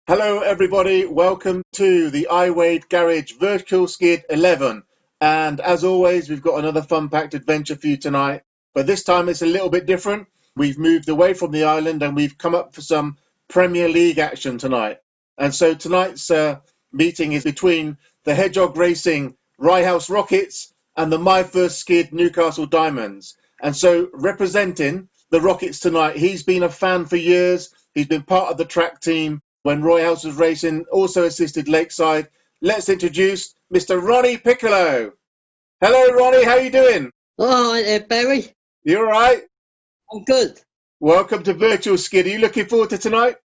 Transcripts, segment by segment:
Hello everybody, welcome to the Iwade Garage Virtual Skid 11, and as always we've got another fun-packed adventure for you tonight, but this time it's a little bit different. We've moved away from the island and we've come up for some Premier League action tonight, and so tonight's meeting is between the Hedgehog Racing Rockets and the My First Skid Newcastle Diamonds. And so representing the Rockets tonight, he's been a fan for years, he's been part of the track team when Roy House was racing, also assisted Lakeside. Let's introduce Mr. Ronnie Piccalo. Hello, Ronnie. How you doing? Oh, hi there, Barry. You all right? I'm good. Welcome to Virtual Skid. Are you looking forward to tonight?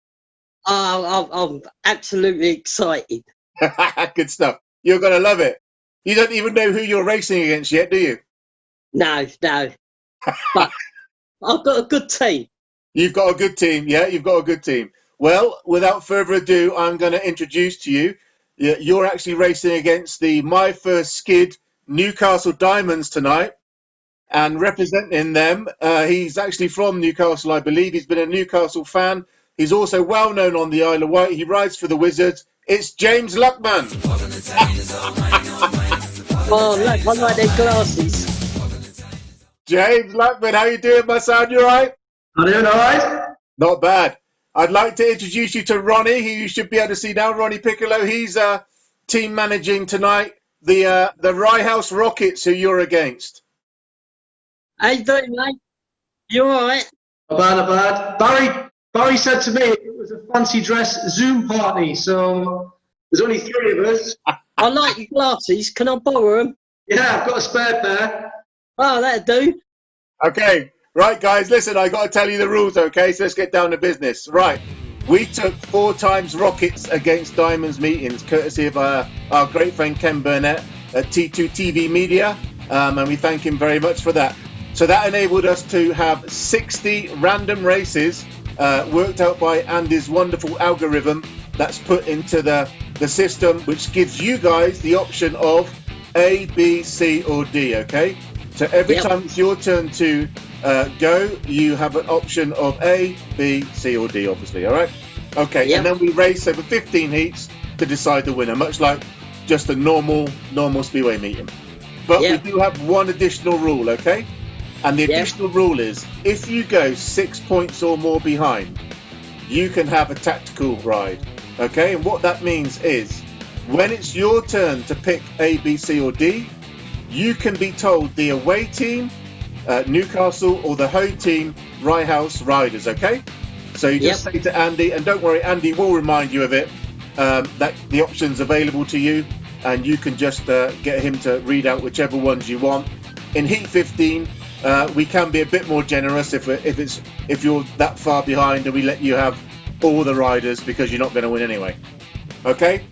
I'm absolutely excited. Good stuff. You're going to love it. You don't even know who you're racing against yet, do you? No. But I've got a good team. You've got a good team. Yeah, you've got a good team. Well, without further ado, I'm going to introduce to you. You're actually racing against the My First Skid Newcastle Diamonds tonight. And representing them, he's actually from Newcastle, I believe. He's been a Newcastle fan. He's also well known on the Isle of Wight. He rides for the Wizards. It's James Luckman. Oh, look, I like their glasses. James Luckman, how you doing, my son? You all right? I'm doing all right. Not bad. I'd like to introduce you to Ronnie, who you should be able to see now. Ronnie Piccalo. He's team managing tonight the Rye House Rockets, who you're against. How you doing, mate? You all right? Not bad. Barry said to me it was a fancy dress Zoom party, so there's only three of us. I like your glasses. Can I borrow them? Yeah, I've got a spare pair. Oh, that'll do. Okay. Right, guys, listen, I got to tell you the rules, okay? So let's get down to business. Right, we took 4 times Rockets against Diamonds meetings, courtesy of our great friend Ken Burnett at T2TV Media, and we thank him very much for that. So that enabled us to have 60 random races worked out by Andy's wonderful algorithm that's put into the system, which gives you guys the option of A, B, C, or D, okay? So every time it's your turn to go, you have an option of A, B, C, or D, obviously, all right? Okay, and then we race over 15 heats to decide the winner, much like just a normal Speedway meeting. But we do have one additional rule, okay? And the additional rule is, if you go 6 points or more behind, you can have a tactical ride, okay? And what that means is, when it's your turn to pick A, B, C, or D, you can be told the away team, Newcastle, or the home team, Rye House Riders, okay? So you just say to Andy, and don't worry, Andy will remind you of it, that the option's available to you, and you can just get him to read out whichever ones you want. In Heat 15, we can be a bit more generous if you're that far behind and we let you have all the riders because you're not going to win anyway. Okay?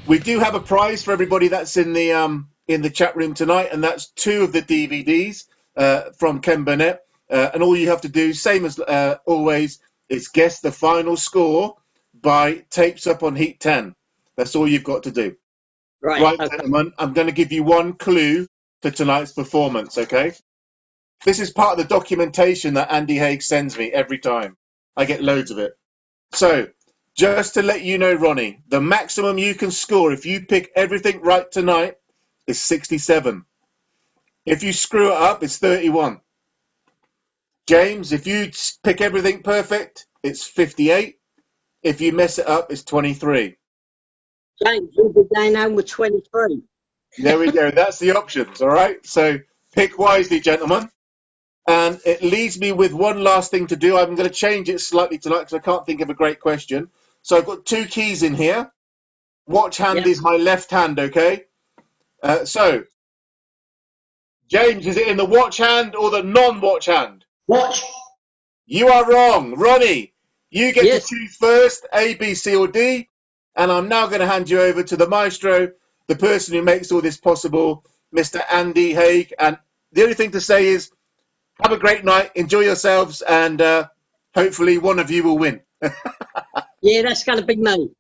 We do have a prize for everybody that's in the chat room tonight, and that's 2 of the DVDs from Ken Burnett. And all you have to do, same as always, is guess the final score by tapes up on Heat 10. That's all you've got to do. Right, gentlemen, I'm going to give you one clue to tonight's performance, okay? This is part of the documentation that Andy Haig sends me every time. I get loads of it. So, just to let you know, Ronnie, the maximum you can score if you pick everything right tonight is 67. If you screw it up, it's 31. James, if you pick everything perfect, it's 58. If you mess it up, it's 23. James, you'll be going home with 23. There we go. That's the options, all right? So pick wisely, gentlemen. And it leaves me with one last thing to do. I'm going to change it slightly tonight because I can't think of a great question. So I've got 2 keys in here. Watch hand is my left hand, okay? So, James, is it in the watch hand or the non-watch hand? Watch. You are wrong. Ronnie, you get to choose first, A, B, C, or D. And I'm now going to hand you over to the maestro, the person who makes all this possible, Mr. Andy Haig. And the only thing to say is, have a great night, enjoy yourselves, and hopefully one of you will win. Yeah, that's going to be me.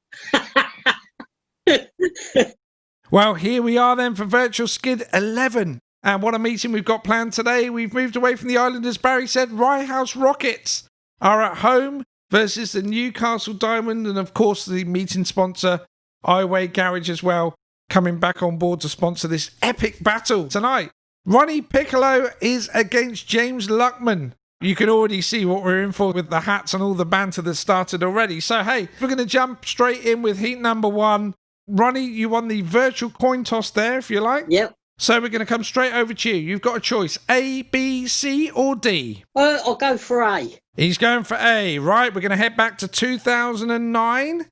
Well, here we are then for Virtual Skid 11. And what a meeting we've got planned today. We've moved away from the island, as Barry said. Rye House Rockets are at home versus the Newcastle Diamond, and of course the meeting sponsor, Iwade Garage as well, coming back on board to sponsor this epic battle tonight. Ronnie Piccalo is against James Luckman. You can already see what we're in for with the hats and all the banter that started already. So, hey, we're going to jump straight in with heat number 1. Ronnie, you won the virtual coin toss there, if you like. Yep. So we're going to come straight over to you. You've got a choice, A, B, C or D? I'll go for A. He's going for A. Right, we're going to head back to 2009.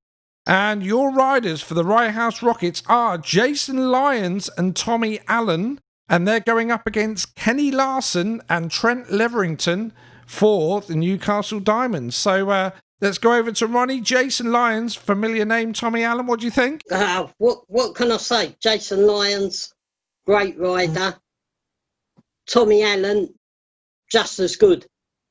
And your riders for the Rye House Rockets are Jason Lyons and Tommy Allen. And they're going up against Kenny Larson and Trent Leverington for the Newcastle Diamonds. So let's go over to Ronnie. Jason Lyons, familiar name, Tommy Allen, what do you think? What can I say? Jason Lyons, great rider. Tommy Allen, just as good.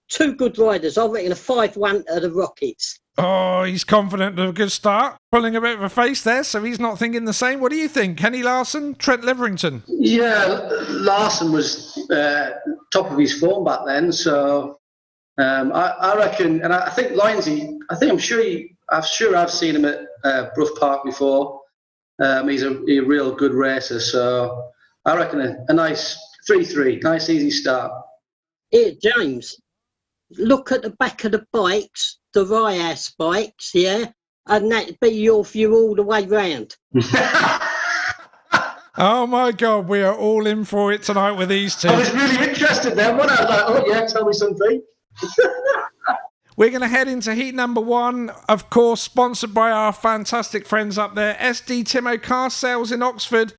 2 good riders. I reckon a 5-1 to the Rockets. Oh, he's confident of a good start. Pulling a bit of a face there, so he's not thinking the same. What do you think? Kenny Larson, Trent Leverington? Yeah, Larson was top of his form back then, so I reckon, and I think Lyonsy, I'm sure I've seen him at Brough Park before. He's a real good racer, so I reckon a nice 3-3, nice easy start. Here, James, look at the back of the bikes, the Rye House bikes, yeah? And that'd be your view all the way round. Oh my God, we are all in for it tonight with these two. I was really interested then, when I was like, oh yeah, tell me something. We're going to head into heat number 1, of course, sponsored by our fantastic friends up there, SD Timmo Car Sales in Oxford.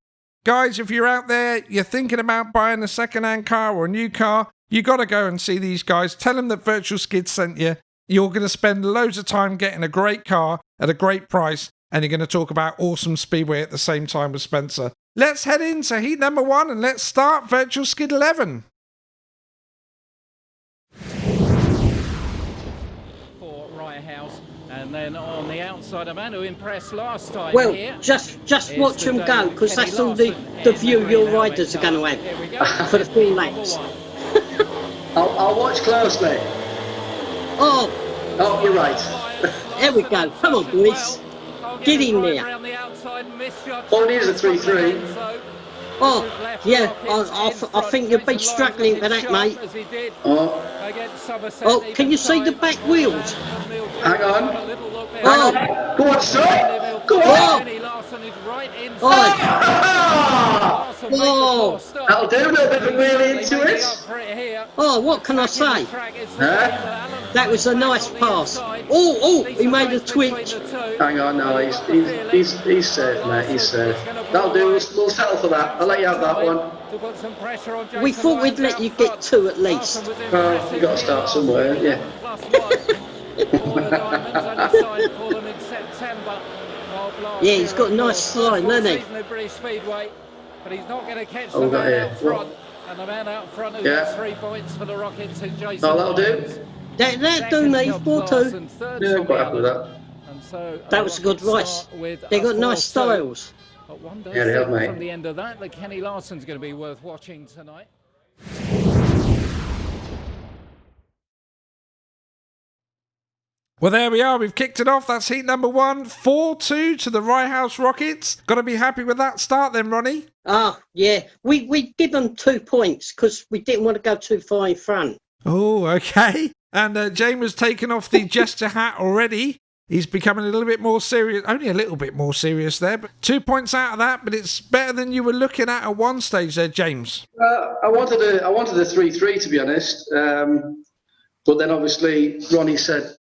Guys, if you're out there, you're thinking about buying a second-hand car or a new car, you got to go and see these guys. Tell them that Virtual Skid sent you. You're going to spend loads of time getting a great car at a great price, and you're going to talk about awesome speedway at the same time with Spencer. Let's head into heat number 1 and let's start Virtual Skid 11. For Rye House, and then on the outside, a man who impressed last time. Well, here just watch them go, because that's all the view your riders are going to have for the 4 laps. I'll watch closely. Oh, you're right. there we go. Come on, boys. Get in there. All it is a 3-3. Oh, yeah, I think you'll be struggling for that, mate. Oh, can you see the back wheels? Hang on. Oh, Go on, son. Go on. Oh, That'll do, a little bit of a wheelie into it. oh, what can I say? Huh? That was a nice pass. Oh, he made a twitch. Hang on, no, he's safe, mate, he's safe. That'll do, we'll settle for that. I'll let you have that one. We thought we'd let you get 2 at least. Well, you've got to start somewhere, yeah. Yeah, he's got a nice slide, hasn't he? But he's not going to catch Oh, the man yeah. out front. And the man out front who Yeah. gets 3 points for the Rockets is Jason. Oh, that'll do. That do me, 4-2. Yeah, I'm quite happy with that. And so That was a good race. They got nice styles. But one does Yeah, they have, think mate. from the end of that Kenny Larson's going to be worth watching tonight. Well, there we are. We've kicked it off. That's heat number 1. 4-2 to the Rye House Rockets. Got to be happy with that start then, Ronnie. Ah, yeah. We give them 2 points because we didn't want to go too far in front. Oh, okay. And James has taken off the gesture hat already. He's becoming a little bit more serious. Only a little bit more serious there. But 2 points out of that, but it's better than you were looking at one stage there, James. I wanted a 3-3, to be honest. But then obviously Ronnie said,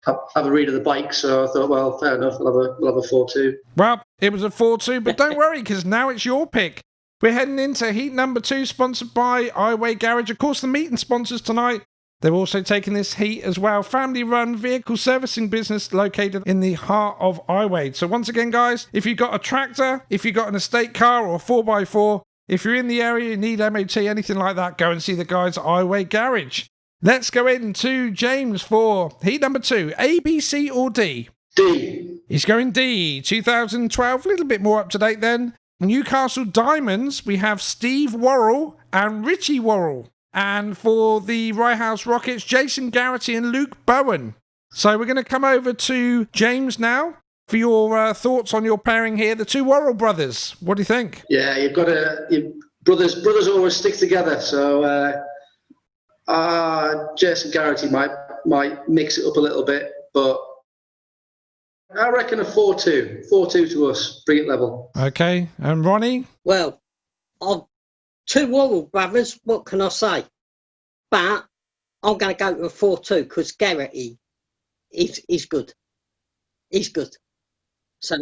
have a read of the bike, so I thought, well, fair enough, we'll have a 4-2. Well, it was a 4-2, but don't worry, because now it's your pick. We're heading into heat number 2, sponsored by Iwade Garage. Of course, the meeting sponsors tonight. They're also taking this heat as well. Family-run vehicle servicing business located in the heart of Iwade. So once again, guys, if you've got a tractor, if you've got an estate car or a 4x4, if you're in the area, you need MOT, anything like that, go and see the guys at Iwade Garage. Let's go into James for heat number 2. A, B, C or D? D. He's going D. 2012, a little bit more up to date then. Newcastle Diamonds, we have Steve Worrell and Richie Worrell. And for the Rye House Rockets, Jason Garrity and Luke Bowen. So we're going to come over to James now for your thoughts on your pairing here. The two Worrell brothers. What do you think? Yeah, you've got to... Brothers always stick together. So Jason Garrity might mix it up a little bit, but I reckon a 4-2. 4-2 to us. Bring it level. Okay. And Ronnie? Well, two Worrell brothers, what can I say? But I'm going to go to a 4-2 because Garrity is good. He's good. So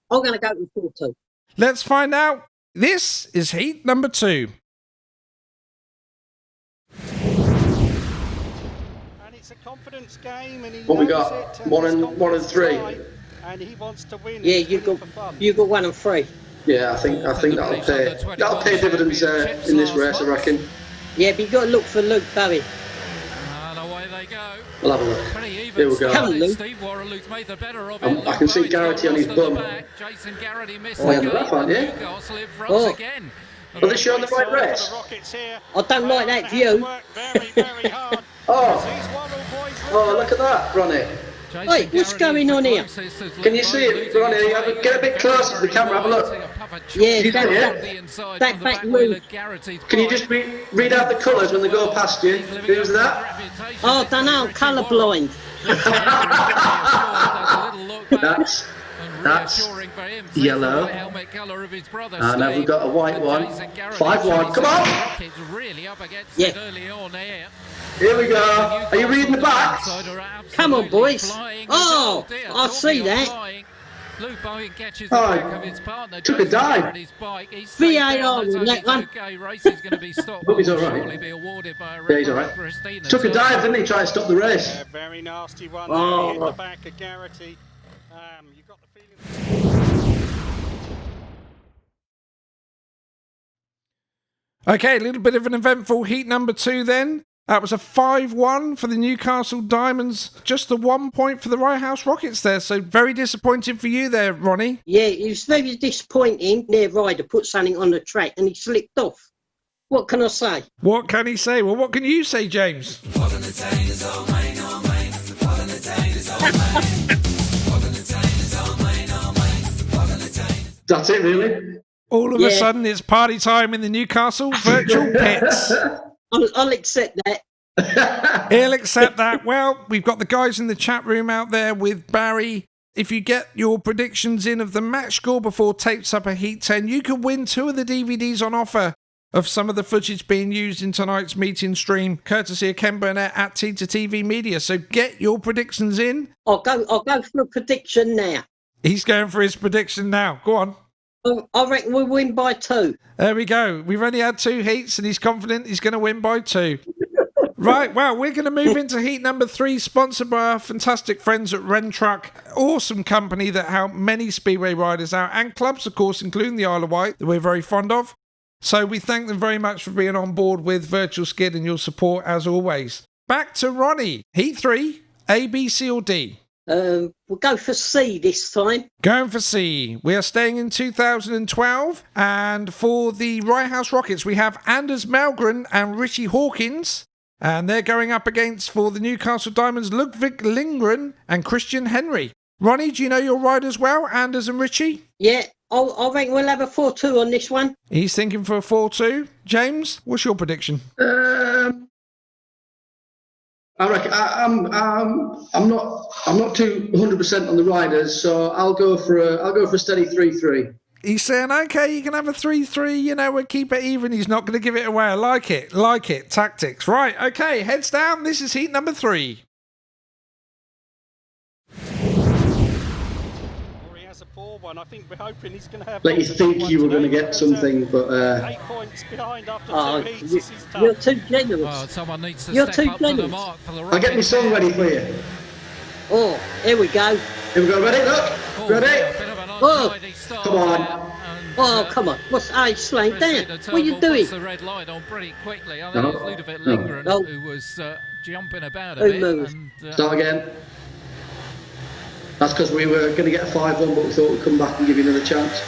I'm going to go to 4-2. Let's find out. This is heat number 2. And it's a confidence game, and he What we knows got? it, One his and confidence 3. high, and he wants to win. Yeah, He's you winning got for fun. 1 and 3. Yeah, I think that'll pay dividends in this race, I reckon. Yeah, but you got to look for Luke Bowie. And away they go. We'll have a look. Pretty even Here we go. Come on, Luke. Steve Worrell, who's made the better of I it. can see Garrity on his bum. Jason Garrity missed Oh, the yeah, game. that one, yeah. Newcastle in front Oh. again. Are they showing the right race? I don't like that view. Oh, look at that, Ronnie. Wait, what's going on here? Can you see it, Ronnie? Get a bit closer to the camera, have a look. Yeah, You that- can, that back move. Can you just read out the colours when they go past you? Who's that? Oh, I don't know, I'm colourblind. That's yellow. And now we've got a white one. 5-1. Come on! Yeah. Here we go. Are you reading the back? Come on, boys. Oh, I see that. Oh, took a dive. VAR on that one. Hope he's all right. Yeah, he's all right. Took a dive, didn't he? Try to stop the race. Yeah, very nasty one. Oh. Hit the back of Garrity. You got the feeling. Okay, a little bit of an eventful heat number 2 then. That was a 5-1 for the Newcastle Diamonds. Just the 1 point for the Rye House Rockets there. So very disappointed for you there, Ronnie. Yeah, it was very disappointing. Their rider put something on the track and he slipped off. What can I say? What can he say? Well, what can you say, James? That's it, really. All of a sudden, it's party time in the Newcastle virtual pits. I'll accept that. He'll accept that. Well, we've got the guys in the chat room out there with Barry. If you get your predictions in of the match score before tapes up a Heat 10, you could win 2 of the DVDs on offer of some of the footage being used in tonight's meeting stream, courtesy of Ken Burnett at T2TV Media. So get your predictions in. I'll go for a prediction now. He's going for his prediction now. Go on. I reckon we'll win by 2. There we go. We've only had 2 heats and he's confident he's going to win by 2. Right, well, we're going to move into heat number 3, sponsored by our fantastic friends at Rentruck. Awesome company that help many Speedway riders out and clubs, of course, including the Isle of Wight, that we're very fond of. So we thank them very much for being on board with Virtual Skid and your support as always. Back to Ronnie. Heat 3, A, B, C or D? We'll go for C this time. Going for C. We are staying in 2012. And for the Rye House Rockets, we have Anders Malgren and Richie Hawkins. And they're going up against, for the Newcastle Diamonds, Ludwig Lindgren and Christian Henry. Ronnie, do you know your riders well, Anders and Richie? Yeah, I reckon we'll have a 4-2 on this one. He's thinking for a 4-2. James, what's your prediction? I reckon I'm not too 100% on the riders, so I'll go for a steady 3-3. He's saying, okay, you can have a 3-3, we'll keep it even. He's not going to give it away. I like it. Tactics. Right, okay, heads down. This is heat number 3. He has a poor one. I think we're hoping he's going to have. Let you think you were going to get something, but 8 points behind after 2 heats. You, This is tough. you're too generous. Well, someone needs to You're step too up to the generous. mark for the I'll get my Rockets. song ready for you. Oh, here we go. Here we go, ready? Look, Oh, ready? yeah, a bit of an Oh. untidy start Come on. there, and, Oh, come on. What's slowing down? Chrissy, the What are you turbo doing? puts the red light on pretty quickly. I think No. it was Ludovic Lindgren No. who was jumping about a Who bit. moved? And, Start again. That's because we were going to get a 5-1, but we thought we'd come back and give you another chance.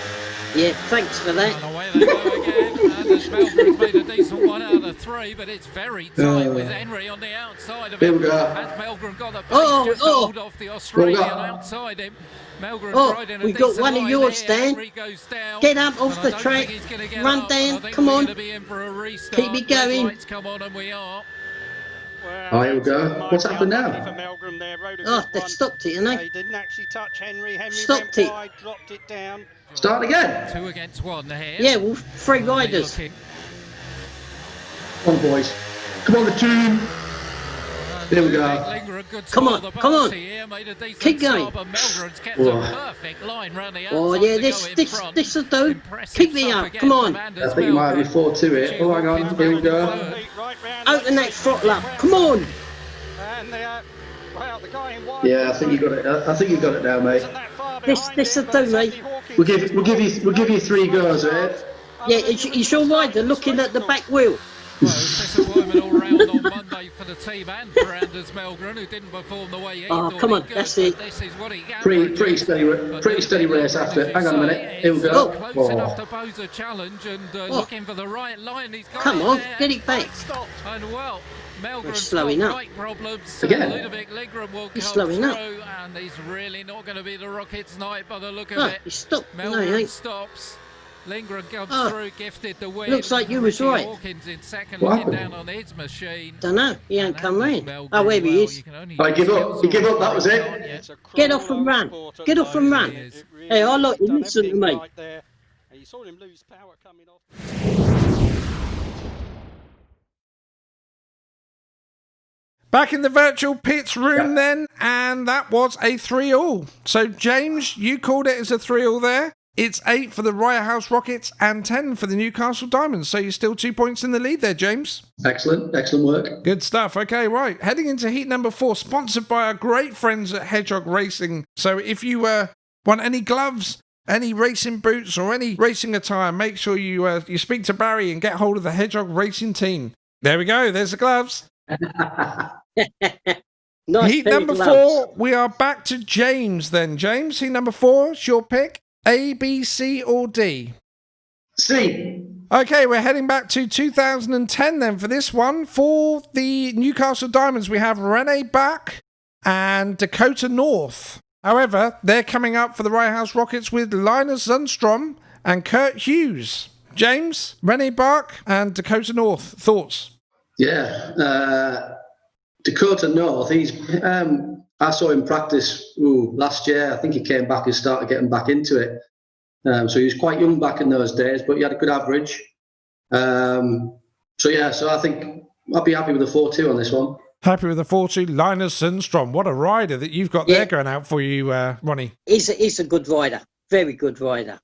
Yeah, thanks for that. and away they go again. Anders Melgren's made a decent one out of 3, but it's very tight with Henry on the outside of Here it. we go. Has Melgren got the pace just to hold off the Australian outside him? Melgren tried in a we got decent one of line yours, there. Dan. Henry goes down. Get up off And I the don't track. think he's gonna get Run, up. Dan. I think Come we're on. gonna be in for a restart. Keep it going. Red lights come on and we are. Well, Here we go. might What's be happened unlucky now? for Melgren there, rode a Oh, good they one. stopped it, haven't They they? didn't actually touch Henry. Henry Stopped went it. wide, dropped it down. Start again. 2 against 1 here. Yeah, well, 3 riders. Looking. Come on, boys. Come on, the team. There we go. Come on, come on. Keep going. Melgren's kept Whoa. a perfect line round the Oh, outside yeah, to this go in this front. this will do. Impressive Keep me stuff up. again Come on. from Anders I think you might be Melgren. 4-2 here. Oh, hang on. Here we go. Right round, Open that throttle up. Come on. And well, the guy in white. Yeah, I think you got it. I think you got it now, mate. Wasn't that far This behind will him, do, but mate. Sandy Hawkins We'll give you 3 goes, eh? Yeah, it's your rider looking at the back wheel. Well, disappointment all round on Monday for the team and for Anders Melgren, who didn't perform the way he Oh, thought come he on, could, that's but it. This is what he can Pretty produce. steady race after. Hang on a minute. Here we go. Oh. Close enough to pose a challenge and looking for the right line. He's got Come it on, there. get it back. stopped. And well, Melgren's slowing got up. right problems. Again. Ludovic Lindgren will He's come slowing through, up. and he's really not going to be the Rockets' night by the look of Oh, it. he stopped. No, he Melgren ain't. stops. Lindgren comes Oh. through, gifted the win. Looks like you was Ricky right. Hawkins in second, What looking happened? down on his machine. Dunno, he ain't And come Anders round. Melgren, Oh, where he well, is. you can only I give up. He give up. That was it. It's a Get off cruel and run. sport at Get the off and moment. run. It really Hey, I is. like you. Done Listen to everything me. right there. And you saw him lose power coming off. Back in the virtual pits room then, and that was a 3-all. So, James, you called it as a 3-all there. It's 8 for the Riot House Rockets and 10 for the Newcastle Diamonds. So you're still 2 points in the lead there, James. Excellent work. Good stuff. Okay, right. Heading into heat number 4, sponsored by our great friends at Hedgehog Racing. So if you want any gloves, any racing boots, or any racing attire, make sure you speak to Barry and get hold of the Hedgehog Racing team. There we go. There's the gloves. Nice Heat pair of number gloves. 4, we are back to James then. James, heat number 4, it's your pick. A, B, C, or D? C. Okay, we're heading back to 2010 then for this one. For the Newcastle Diamonds, we have Rene Bach and Dakota North. However, they're coming up for the Riot House Rockets with Linus Zundstrom and Kurt Hughes. James, Rene Bach and Dakota North, thoughts? Yeah. Dakota North, I saw him practice last year. I think he came back and started getting back into it. So he was quite young back in those days, but he had a good average. So I think I'll be happy with the 4-2 on this one. Happy with the 4-2, Linus Zundstrom. What a rider that you've got there going out for you, Ronnie. He's a good rider. Very good rider.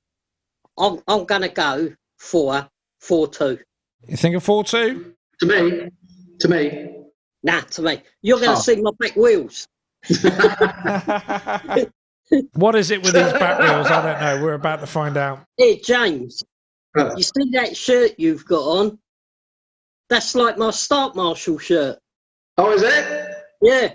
I'm going to go for 4-2. You think of 4-2? To me. Nah, to me. You're going to see my back wheels. What is it with these back wheels? I don't know. We're about to find out. Here, James, you see that shirt you've got on? That's like my Start Marshal shirt. Oh, is it? Yeah.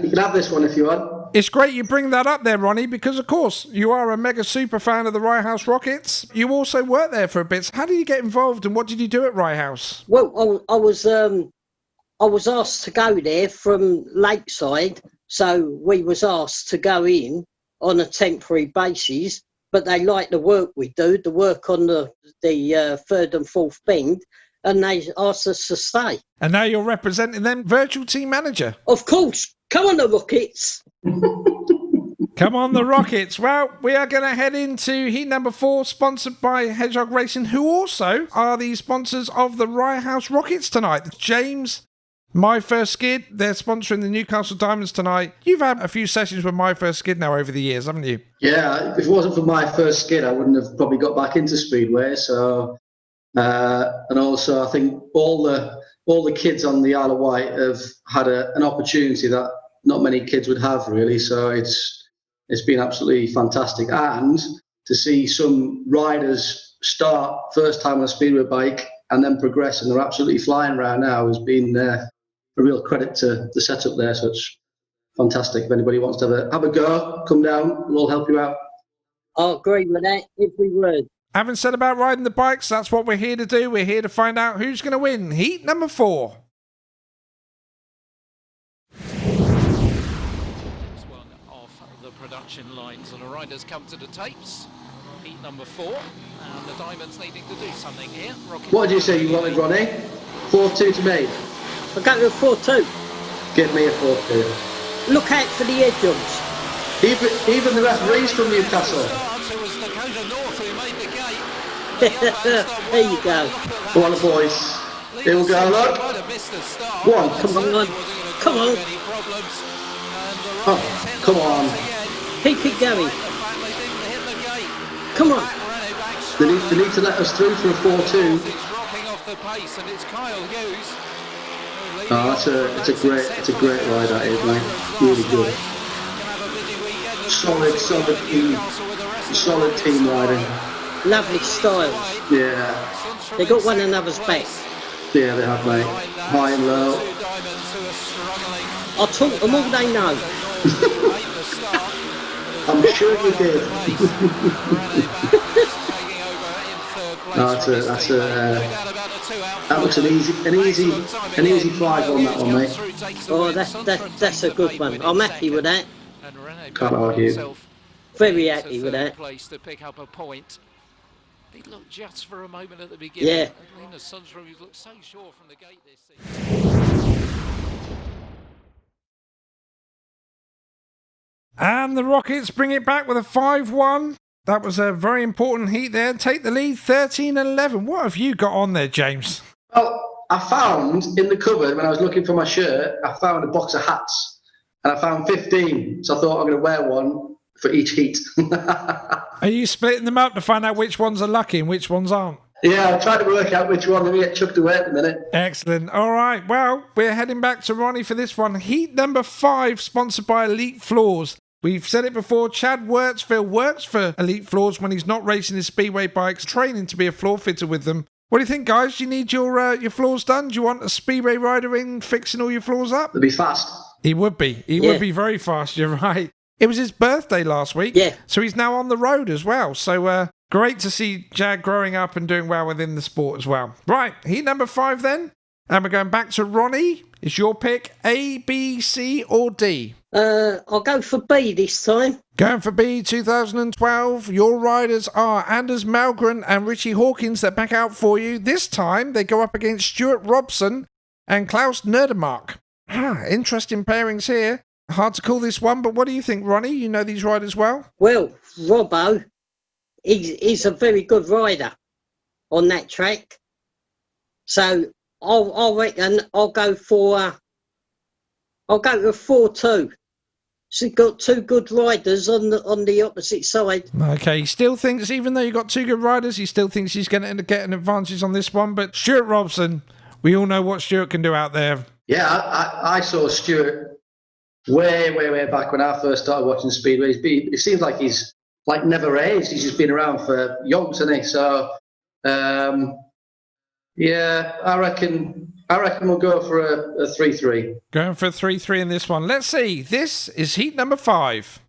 You can have this one if you want. It's great you bring that up there, Ronnie, because, of course, you are a mega super fan of the Riot House Rockets. You also worked there for a bit. How did you get involved and what did you do at Riot House? Well, I was asked to go there from Lakeside, so we was asked to go in on a temporary basis, but they like the work we do, the work on the third and fourth bend, and they asked us to stay. And now you're representing them, virtual team manager. Of course. Come on, the Rockets. Come on, the Rockets. Well, we are going to head into heat number 4, sponsored by Hedgehog Racing, who also are the sponsors of the Riot House Rockets tonight. James, My First Skid, they're sponsoring the Newcastle Diamonds tonight. You've had a few sessions with My First Skid now over the years, haven't you? Yeah, if it wasn't for My First Skid, I wouldn't have probably got back into Speedway. So, and also I think all the kids on the Isle of Wight have had an opportunity that not many kids would have, really. So it's been absolutely fantastic. And to see some riders start first time on a Speedway bike and then progress, and they're absolutely flying around now, has been a real credit to the setup there. So it's fantastic. If anybody wants to have a go, come down, we'll all help you out. I agree with that, every word. Having said about riding the bikes, that's what we're here to do. We're here to find out who's going to win heat number 4. Next one off the production lines, and the riders come to the tapes. Heat number 4, and the Diamonds needing to do something here. What did you say you wanted, Ronnie? 4-2 to me. I go to a 4-2. Give me a 4-2. Look out for the Hedgehogs. Even the referees from Newcastle. There you go. Go on, boys. Here we go, look. One, Come on. Come on. Oh, come on. Keep it going. Come on. They need to let us through for a 4-2. Oh, it's a great ride, that is, mate. Really good. Solid team riding. Lovely styles. Yeah. They got one another's back. Yeah, they have, mate. High and low. I taught them all they know. I'm sure you did. That looks an easy 5 on that one, mate. Oh, that's a good one. I'm happy with that. Can't argue. Very happy with that. To pick up a point. He looked just for a moment at the beginning. Yeah. Lena Sundsbury looked so sure from the gate this season. And the Rockets bring it back with a 5-1. That was a very important heat there. Take the lead 13-11. What have you got on there, James? Well, I found in the cupboard when I was looking for my shirt, I found a box of hats. And I found 15. So I thought I'm going to wear one for each heat. Are you splitting them up to find out which ones are lucky and which ones aren't? Yeah, I'm trying to work out which one I'm going to get chucked away at the minute. Excellent. All right. Well, we're heading back to Ronnie for this one. Heat number 5, sponsored by Elite Floors. We've said it before, Chad Wurtzfield works for Elite Floors when he's not racing his speedway bikes, training to be a floor fitter with them. What do you think, guys? Do you need your floors done? Do you want a speedway rider in fixing all your floors up? It'll be fast. He would be. He would be very fast, you're right. It was his birthday last week. Yeah. So he's now on the road as well. So great to see Chad growing up and doing well within the sport as well. Right, heat number 5 then. And we're going back to Ronnie. It's your pick, A, B, C or D? I'll go for B this time. Going for B 2012, your riders are Anders Malgren and Richie Hawkins that back out for you. This time they go up against Stuart Robson and Klaus Nerdemark. Interesting pairings here. Hard to call this one, but what do you think, Ronnie? You know these riders well? Well, Robbo, he's a very good rider on that track. So I reckon I'll go to a 4-2. So you've got 2 good riders on the opposite side. Okay, he still thinks, even though you've got 2 good riders, he still thinks he's going to get an advantage on this one. But Stuart Robson, we all know what Stuart can do out there. Yeah, I saw Stuart way back when I first started watching Speedway. It seems like he's like never aged. He's just been around for yonks, hasn't he? So, yeah, I reckon we'll go for a 3-3. Going for a 3-3 in this one. Let's see. This is heat number 5.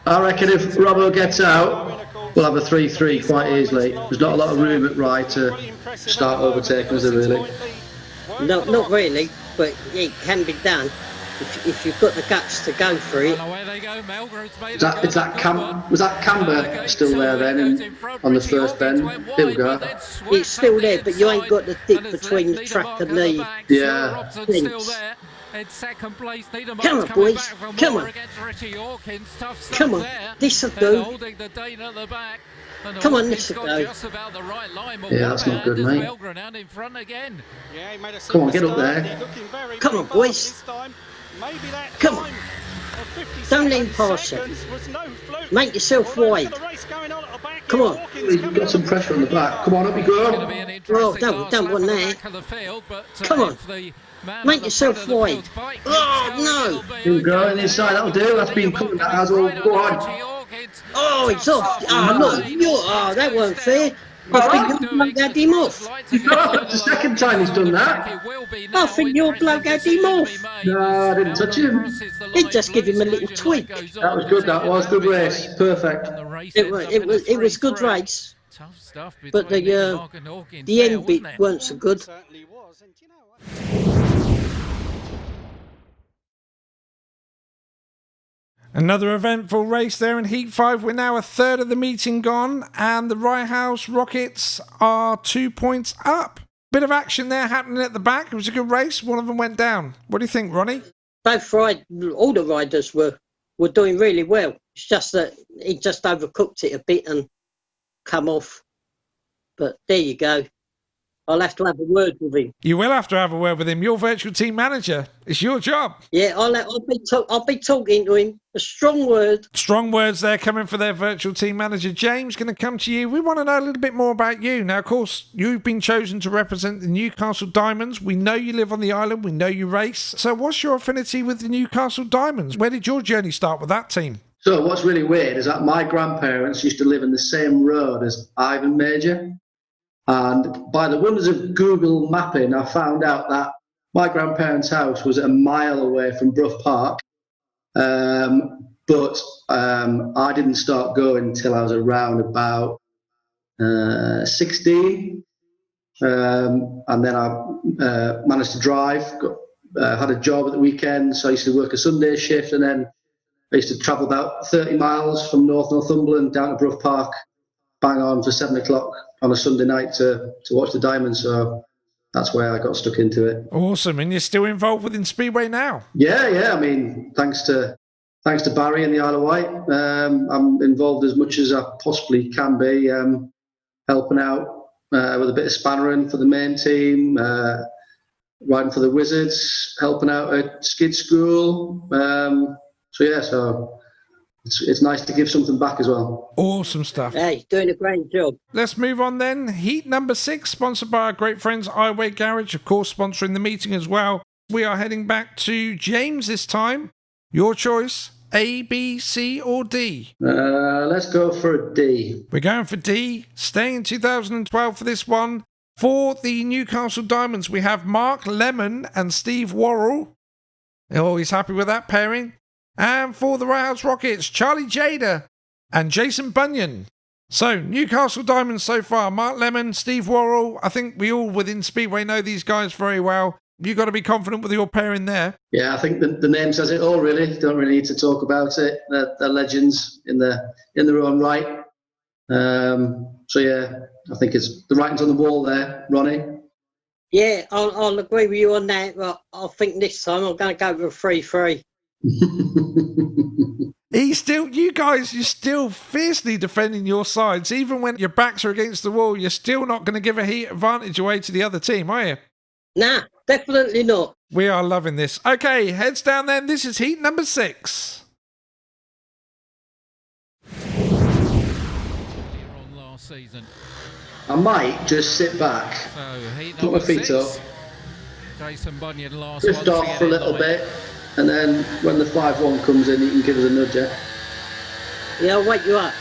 I reckon if Robbo gets out, we'll have a 3-3 quite easily. There's not a lot of room at right to start overtaking us, really. No, not really, but it can be done if you've got the guts to go for it. Was that Camber still there then on the first bend? Here we go. It's still there, but you ain't got the dip between the truck and the fence. In second place, come on, boys. Come on. Come on. This'll do. Come on, this'll go. Yeah, that's not good, mate. Come on, get up there. Come on, boys. Come on. Don't lean past you. Make yourself wide. Come on. You've got some pressure on the back. Come on, up you go. Oh, don't want that. Come on. Make yourself wide. Oh, no. Here we go, on the inside. That'll do. That's been coming. That has all. Go on. Oh, it's off. Oh, look. Oh, that wasn't fair. I think your bloke had him off. The second time he's done that. I think your bloke had him off. No, I didn't touch him. He'd just give him a little tweak. That was good. That was good race. Perfect. It was good race. But the end bit weren't so good. Certainly was, and you know what? Another eventful race there in Heat 5. We're now a third of the meeting gone, and the Rye House Rockets are 2 points up. Bit of action there happening at the back. It was a good race. One of them went down. What do you think, Ronnie? All the riders were doing really well. It's just that he just overcooked it a bit and come off. But there you go. I'll have to have a word with him. You will have to have a word with him. You're virtual team manager. It's your job. Yeah, I'll be talking to him. A strong word. Strong words there coming for their virtual team manager. James, going to come to you. We want to know a little bit more about you. Now, of course, you've been chosen to represent the Newcastle Diamonds. We know you live on the island. We know you race. So what's your affinity with the Newcastle Diamonds? Where did your journey start with that team? So what's really weird is that my grandparents used to live in the same road as Ivan Major. And by the wonders of Google mapping, I found out that my grandparents' house was a mile away from Brough Park. But I didn't start going until I was around about 16. And then I managed to drive, had a job at the weekend. So I used to work a Sunday shift, and then I used to travel about 30 miles from North Northumberland down to Brough Park, bang on for 7 o'clock on a Sunday night to watch the Diamonds. So that's where I got stuck into it. Awesome. And you're still involved within Speedway now? Yeah. I mean, thanks to Barry and the Isle of Wight, I'm involved as much as I possibly can be, helping out with a bit of spannering for the main team, riding for the Wizards, helping out at skid school. So it's nice to give something back as well. Awesome stuff. Hey, doing a great job. Let's move on then. Heat number 6, sponsored by our great friends Iwade Garage, of course, sponsoring the meeting as well. We are heading back to James this time. Your choice, A, B, C or D? Let's go for a D. We're going for D. Staying in 2012 for this one. For the Newcastle Diamonds, we have Mark Lemon and Steve Worrell. Always happy with that pairing. And for the Rye House Rockets, Charlie Jada and Jason Bunyan. So, Newcastle Diamonds so far, Mark Lemon, Steve Worrell. I think we all within Speedway know these guys very well. You've got to be confident with your pairing there. Yeah, I think the name says it all, really. Don't really need to talk about it. They're legends in their own right. So, yeah, I think it's the writing's on the wall there, Ronnie. Yeah, I'll agree with you on that. But I think this time I'm going to go with a 3-3. You're still fiercely defending your sides. Even when your backs are against the wall, you're still not going to give a heat advantage away to the other team, are you? Nah, definitely not. We are loving this. Okay, heads down then. This is heat number 6. On last season. I might just sit back, put my feet up, Jason Bunyan last lift off for a little bit, and then when the 5-1 comes in, you can give us a nudge, yeah? Yeah, I'll wake you up.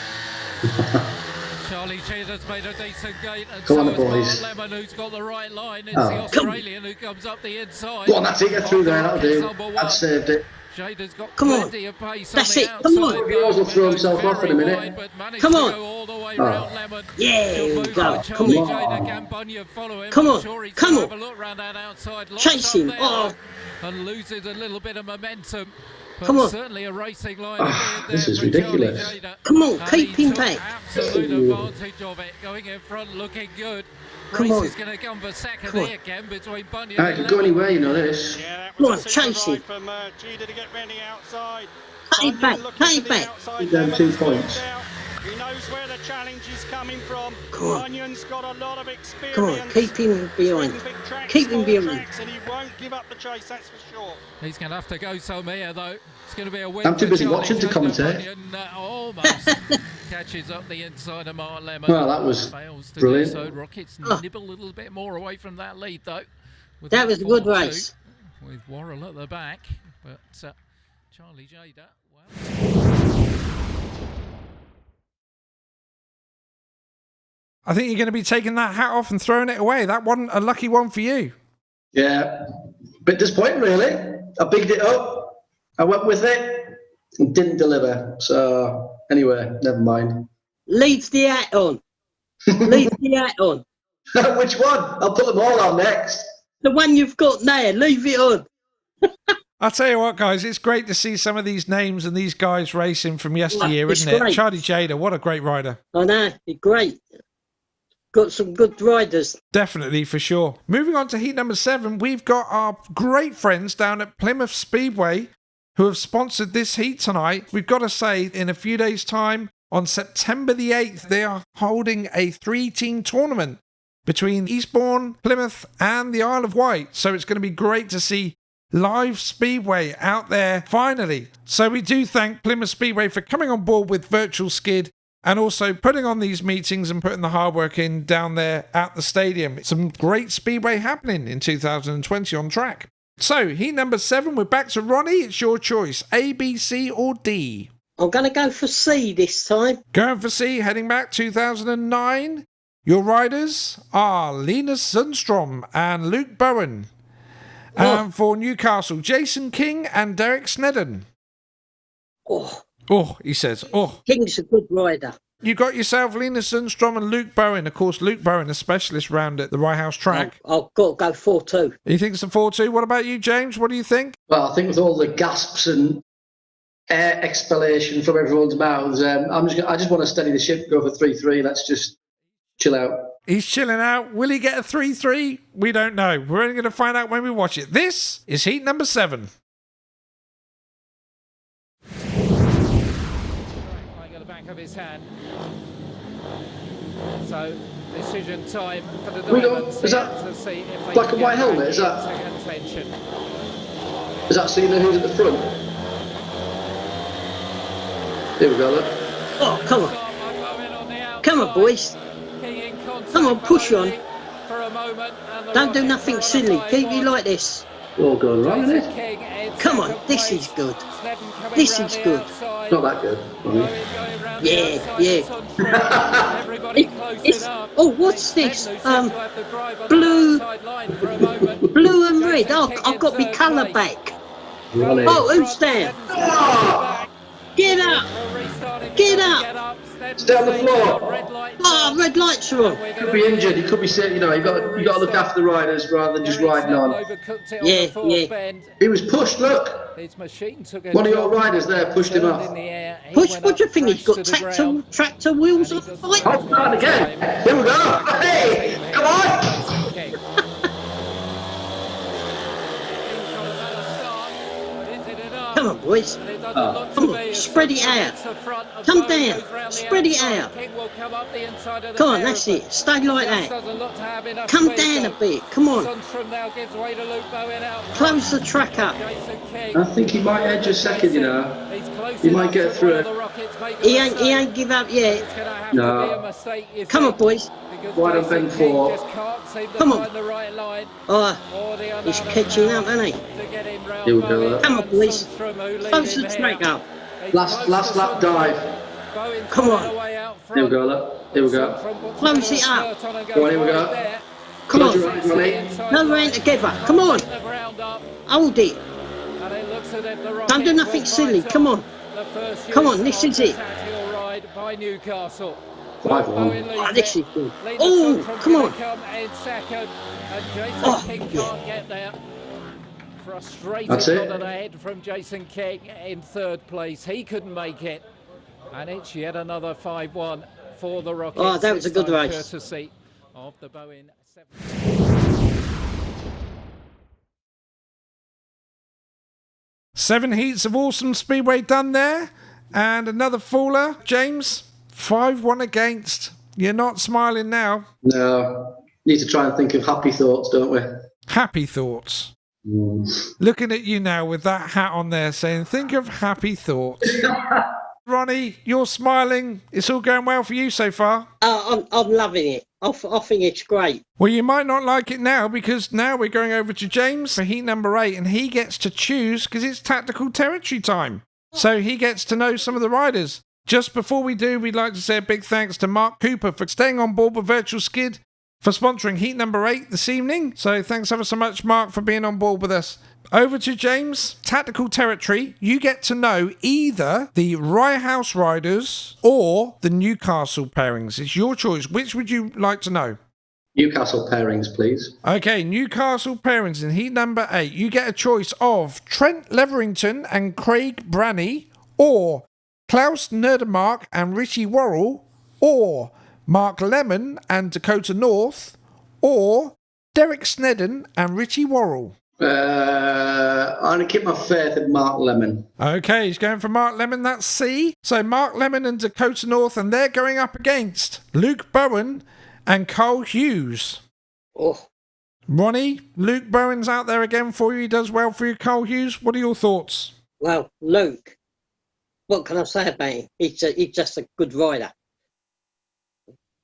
Charlie Cheetah's made a decent gate, and Come on, so boys. is Mark Lemon, who's got the right line. It's the Australian who comes up the inside. Go on, that's it, get through there, that'll do. I've saved it. Jada's got Come on. plenty of pace That's on it, the come outside. on. He will throw himself off in a minute. Come on. All the way round Lemon. Yeah, She'll move go. on. Charlie Come Jada, on. can Bunyan follow him? Come I'm on. sure he's Come gonna on. have a look round that outside. Lots Chase up him. there, Oh. and loses a little bit of momentum. But Come on. certainly a racing line. This is for ridiculous. Charlie Jada. Come on, And keep he him took back. Absolute advantage of it. Going in front, looking good. Come Race on. is going to come for second Come on. here, Ken, between Bunyan I and can go Lemon. anywhere, you know this. Yeah, that Come was on, a super chase him. ride from Cheetah to get round the outside. Pay Bunyan back, looking pay to the back. outside. Keep them Lemon 2 has moved points. out. He knows where the challenge is coming from. Come on. Bunyan's got a lot of experience. Come on, keep him behind. Swinging big tracks, Keep him small behind. tracks, and he won't give up the chase, that's for sure. He's going to have to go somewhere, though. It's going to be a win. I'm too for busy Charlie watching to Jada. commentate. Bunyan, almost catches up the inside of Mark Lemon. Well, that was Fails to brilliant. do so. Rockets Oh. nibble a little bit more away from that lead, though. with That was a good 4-2, race. With Worrell at the back. But Charlie Jada, well... I think you're going to be taking that hat off and throwing it away. That wasn't a lucky one for you. Yeah, bit disappointing, really. I bigged it up. I went with it and didn't deliver. So, anyway, never mind. Leave the hat on. Leave the hat on. Which one? I'll put them all on next. The one you've got there, leave it on. I'll tell you what, guys, it's great to see some of these names and these guys racing from yesteryear, It's isn't it? great. Charlie Jada, what a great rider. I know, he's great. Got some good riders. Definitely, for sure. Moving on to heat number 7, we've got our great friends down at Plymouth Speedway who have sponsored this heat tonight. We've got to say, in a few days' time, on September the 8th, they are holding a 3-team tournament between Eastbourne, Plymouth, and the Isle of Wight. So it's going to be great to see live Speedway out there finally. So we do thank Plymouth Speedway for coming on board with Virtual Skid and also putting on these meetings and putting the hard work in down there at the stadium. Some great Speedway happening in 2020 on track. So heat number 7, we're back to Ronnie. It's your choice, A, B, C or D? I'm going to go for C this time. Going for C, heading back 2009. Your riders are Linus Sundstrom and Luke Bowen. And for Newcastle, Jason King and Derek Snedden. Oh, he says, oh. King's a good rider. You got yourself Linus Sundstrom and Luke Bowen. Of course, Luke Bowen, a specialist round at the Rye House track. I've got to go 4-2. He thinks the 4-2. What about you, James? What do you think? Well, I think with all the gasps and air expellation from everyone's mouths, I just want to steady the ship, go for 3-3. Let's just chill out. He's chilling out. Will he get a 3-3? We don't know. We're only going to find out when we watch it. This is heat number 7. Playing at the back of his hand. So, decision time for the Diamonds. Is that black and white helmet? Is that seeing who's at the front? Here we go, look. Oh, come on. Come on, boys. Come on, push on. Don't do nothing silly. Keep you like this. All going wrong, isn't it? Come on, this is good. This is good. Not that good. Yeah. Oh, what's this? Blue and red. Oh, I've got my colour back. Ronnie. Oh, who's there? Get up! Get up! Stay on the floor. Oh, red lights are on. He could be injured. He could be sick. You got to look after the riders rather than just riding on. Yeah. He was pushed. Look. One of your riders there pushed him off. Push, what do you think? He's got tractor wheels on the bike? Oh, start again. Here we go. Hey, come on. Come on, boys. Come on, spread it out. Come down. Spread it out. Come on, that's it. Stay like that. Come down a bit. Come on. Close the track up. I think he might edge a second, He might get through it. He ain't give up yet. No. Come on, boys. Wide on bend 4. Come on. Oh, he's catching up, isn't he? Here we go. Come on, boys. Close the track up. Last lap dive. Come on. Here we go, look. Here we go. Close it up. Go on, here we go. Come Close on. your eyes, Ronnie. No round together. Come on. Hold it. Don't do nothing silly. Come on. Come on, this is it. 5-1. Oh, this is good. Oh, come on. Oh, Frustrated ahead from Jason King in 3rd place. He couldn't make it. And it's yet another 5-1 for the Rockets. Oh, that was a good race. Courtesy of the Boeing 7 heats of awesome Speedway done there. And another faller. James, 5-1 against. You're not smiling now. No. Need to try and think of happy thoughts, don't we? Happy thoughts. Looking at you now with that hat on there saying, think of happy thoughts. Ronnie, you're smiling. It's all going well for you so far. I'm loving it. I think it's great. Well, you might not like it now because now we're going over to James for heat number 8 and he gets to choose because it's tactical territory time. So he gets to know some of the riders. Just before we do, we'd like to say a big thanks to Mark Cooper for staying on board with Virtual Skid for sponsoring heat number 8 this evening. So thanks ever so much, Mark, for being on board with us. Over to James. Tactical territory. You get to know either the Rye House Riders or the Newcastle pairings. It's your choice. Which would you like to know? Newcastle pairings, please. Okay, Newcastle pairings in heat number 8. You get a choice of Trent Leverington and Craig Branney, or Klaus Nerdemark and Richie Worrell, or Mark Lemon and Dakota North, or Derek Snedden and Richie Worrell. I'm going to keep my faith in Mark Lemon. Okay, he's going for Mark Lemon. That's C. So Mark Lemon and Dakota North, and they're going up against Luke Bowen and Carl Hughes. Oh, Ronnie, Luke Bowen's out there again for you. He does well for you. Carl Hughes, what are your thoughts? well, Luke, what can I say about him? He's just a good rider.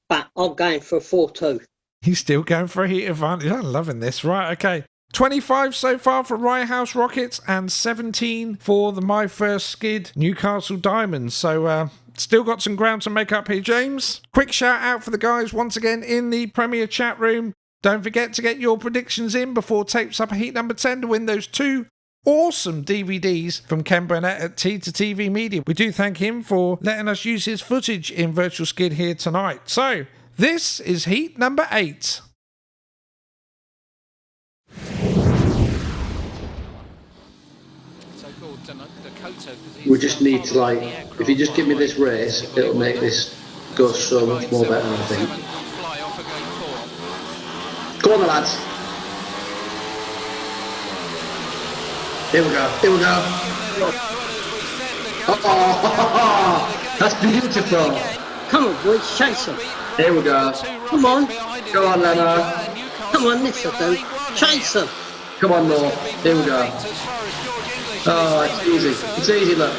But I'm going for a 4-2. He's still going for a heat advantage. I'm loving this. Right, okay. 25 so far for Rye House Rockets and 17 for the My First Skid Newcastle Diamonds. So still got some ground to make up here, James. Quick shout out for the guys once again in the Premier chat room. Don't forget to get your predictions in before tapes up a heat number 10 to win those 2 awesome DVDs from Ken Burnett at T2TV Media. We do thank him for letting us use his footage in Virtual Skid here tonight. So this is heat number 8. We just need to, like, if you just give me this race, it'll make this go so much more better, I think. Come on, the lads. Here we go, here we go. Oh, that's beautiful. Come on, boys, chase him. Here we go. Come on. Go on, Leno. Come on, this will do. Chase him. Come on, North. Here we go. Oh, it's easy. It's easy, look.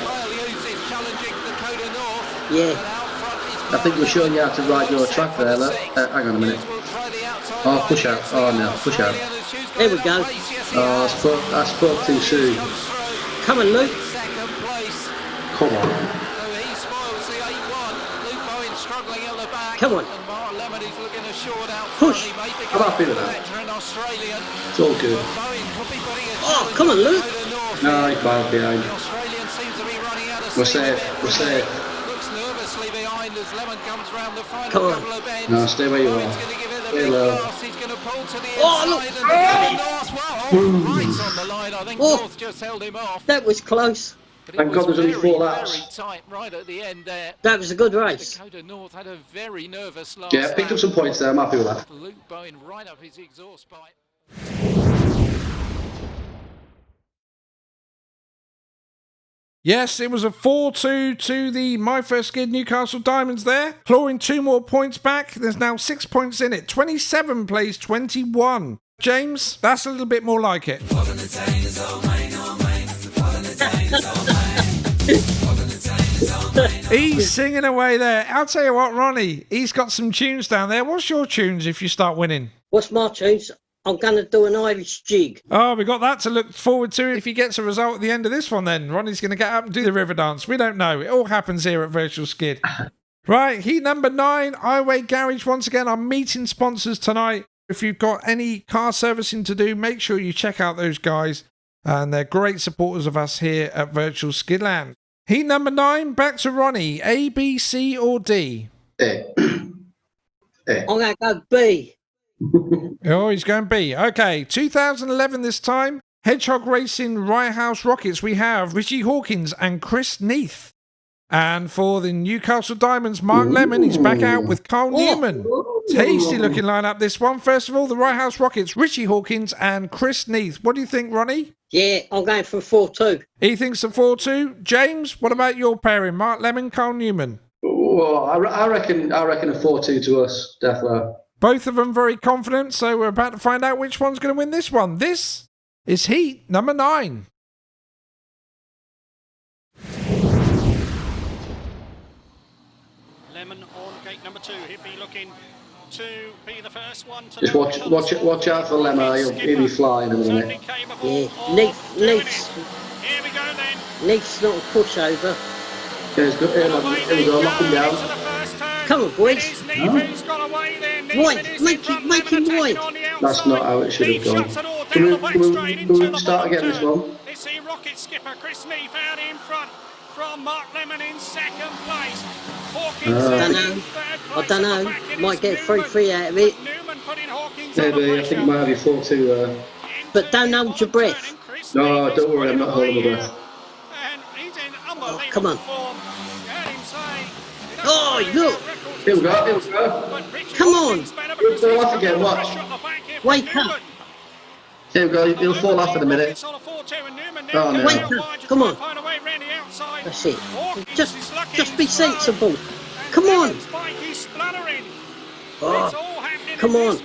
Yeah. I think we're showing you how to ride your track there, look. Hang on a minute. Oh, push out. Oh, no, push out. There we go. Oh, I spoke too soon. Come on, Luke. Come on. Come on. Push. I'm happy with that. It's all good. Oh, come on, Luke. No, he's fine behind. We're safe. We're safe. Come on. No, stay where you are. Stay low. Oh, look. Oh, that was close. Thank God there's only 4 laps. That was a good race. Yeah, picked up some points there. I'm happy with that. Luke Bowen right up his exhaust pipe. Yes, it was a 4-2 to the My First Skid Newcastle Diamonds there. Clawing 2 more points back. There's now 6 points in it. 27 plays 21. James, that's a little bit more like it. He's singing away there. I'll tell you what, Ronnie, he's got some tunes down there. What's your tunes if you start winning? What's my tunes? I'm going to do an Irish jig. Oh, we got that to look forward to if he gets a result at the end of this one then. Ronnie's going to get up and do the river dance. We don't know. It all happens here at Virtual Skid. Right, heat number 9, Iwade Garage. Once again, I'm meeting sponsors tonight. If you've got any car servicing to do, make sure you check out those guys. And they're great supporters of us here at Virtual Skidland. Heat number 9, back to Ronnie. A, B, C, or D? A. I'm going to go B. Oh, he's going B. Okay, 2011 this time. Hedgehog Racing Rye House Rockets. We have Richie Hawkins and Chris Neath. And for the Newcastle Diamonds, Mark Lemon. He's back out with Carl Newman. Tasty looking lineup, this one. First of all, the Rye House Rockets, Richie Hawkins and Chris Neath. What do you think, Ronnie? Yeah, I'm going for 4-2. He thinks a 4-2. James, what about your pairing? Mark Lemon, Carl Newman. Well, I reckon a 4-2 to us, definitely. Both of them very confident, so we're about to find out which one's going to win this one. This is heat number 9. Lemon on gate number 2. He'll be looking to be the first one to just watch out for Lemon. He'll be flying in a minute. Yeah, Neath's Here we go then. Neath's not a pushover. Here's good. Here we go. Lock him down. Come on, boys. Wide. Make him wide. That's not how it should have gone. Can we start again this one? It's the Rocket skipper Chris Neef out in front from Mark Lemon in second place. I don't know. Might get 3-3 out of it. Maybe. I think it might have you 4-2 there. But don't hold your breath. No, don't worry. I'm not holding my breath. Oh, come on. Oh, look. Here we go. Come on. He'll fall off again. Watch. Wake up. Here we go. He'll fall off in a minute. Oh, no. Wake up. Come on. That's it. Just be sensible. Come on. Oh, come on.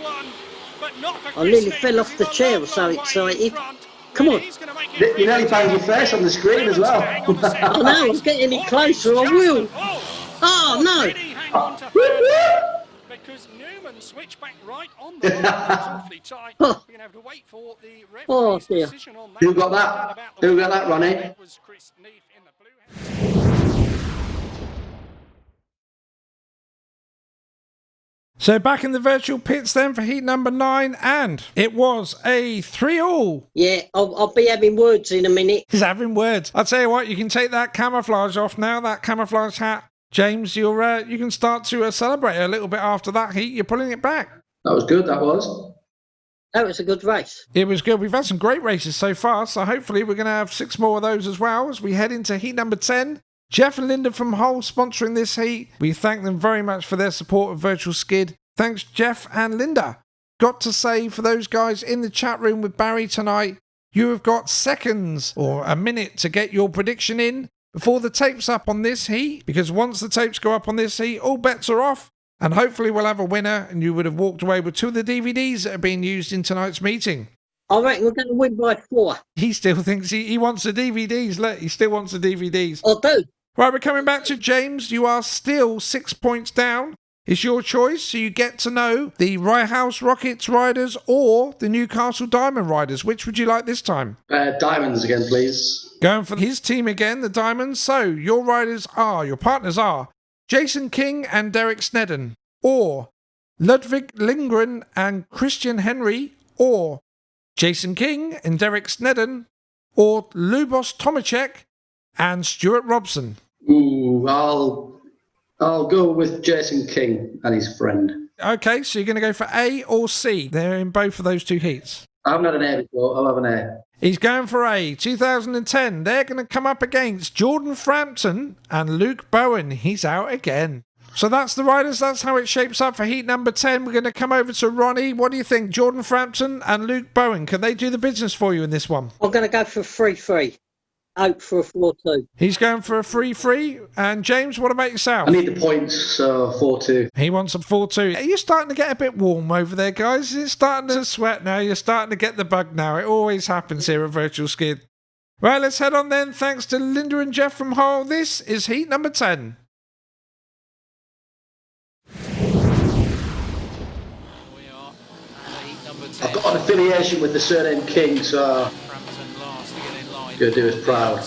I nearly fell off the chair. I was so excited. Come on. You nearly banged your face on the screen as well. I know. I'm getting it closer. I will. Oh, no. Because Newman switched back right on the line. Awfully tight. We're going to have to wait for the referee's decision on that. Who got that? Who got that, Ronnie? That was Chris Neef in the blue. So back in the virtual pits then for heat number 9, and it was a 3-all. Yeah, I'll be having words in a minute. He's having words. I'll tell you what, you can take that camouflage off now, that camouflage hat. James, you can start to celebrate a little bit after that heat. You're pulling it back. That was good, that was. That was a good race. It was good. We've had some great races so far, so hopefully we're going to have 6 more of those as well as we head into heat number 10. Jeff and Linda from Hull sponsoring this heat. We thank them very much for their support of Virtual Skid. Thanks, Jeff and Linda. Got to say, for those guys in the chat room with Barry tonight, you have got seconds or a minute to get your prediction in before the tape's up on this heat, because once the tapes go up on this heat, all bets are off, and hopefully we'll have a winner, and you would have walked away with 2 of the DVDs that are being used in tonight's meeting. I reckon we're going to win by 4. He still thinks he wants the DVDs. Look, he still wants the DVDs. I do. Right, we're coming back to James. You are still 6 points down. It's your choice, so you get to know the Rye House Rockets riders or the Newcastle Diamond riders. Which would you like this time? Diamonds again, please. Going for his team again, the Diamonds. So your partners are Jason King and Derek Snedden, or Ludwig Lindgren and Christian Henry, or Jason King and Derek Snedden, or Lubos Tomacek and Stuart Robson. Ooh, I'll go with Jason King and his friend. Okay, so you're going to go for A or C. They're in both of those 2 heats. I haven't had an A before. I'll have an A. He's going for A. 2010. They're going to come up against Jordan Frampton and Luke Bowen. He's out again. So that's the riders. That's how it shapes up for heat number 10. We're going to come over to Ronnie. What do you think? Jordan Frampton and Luke Bowen. Can they do the business for you in this one? I'm going to go for 3-3. Hope for a 4-2. He's going for a 3-3. And James, what about yourself? I need the points, so 4-2. He wants a 4-2. Are you starting to get a bit warm over there, guys? Is it starting to sweat now? You're starting to get the bug now. It always happens here at Virtual Skid. Right, let's head on then. Thanks to Linda and Jeff from Hull. This is heat number 10. I've got an affiliation with the surname King, so going to do us proud.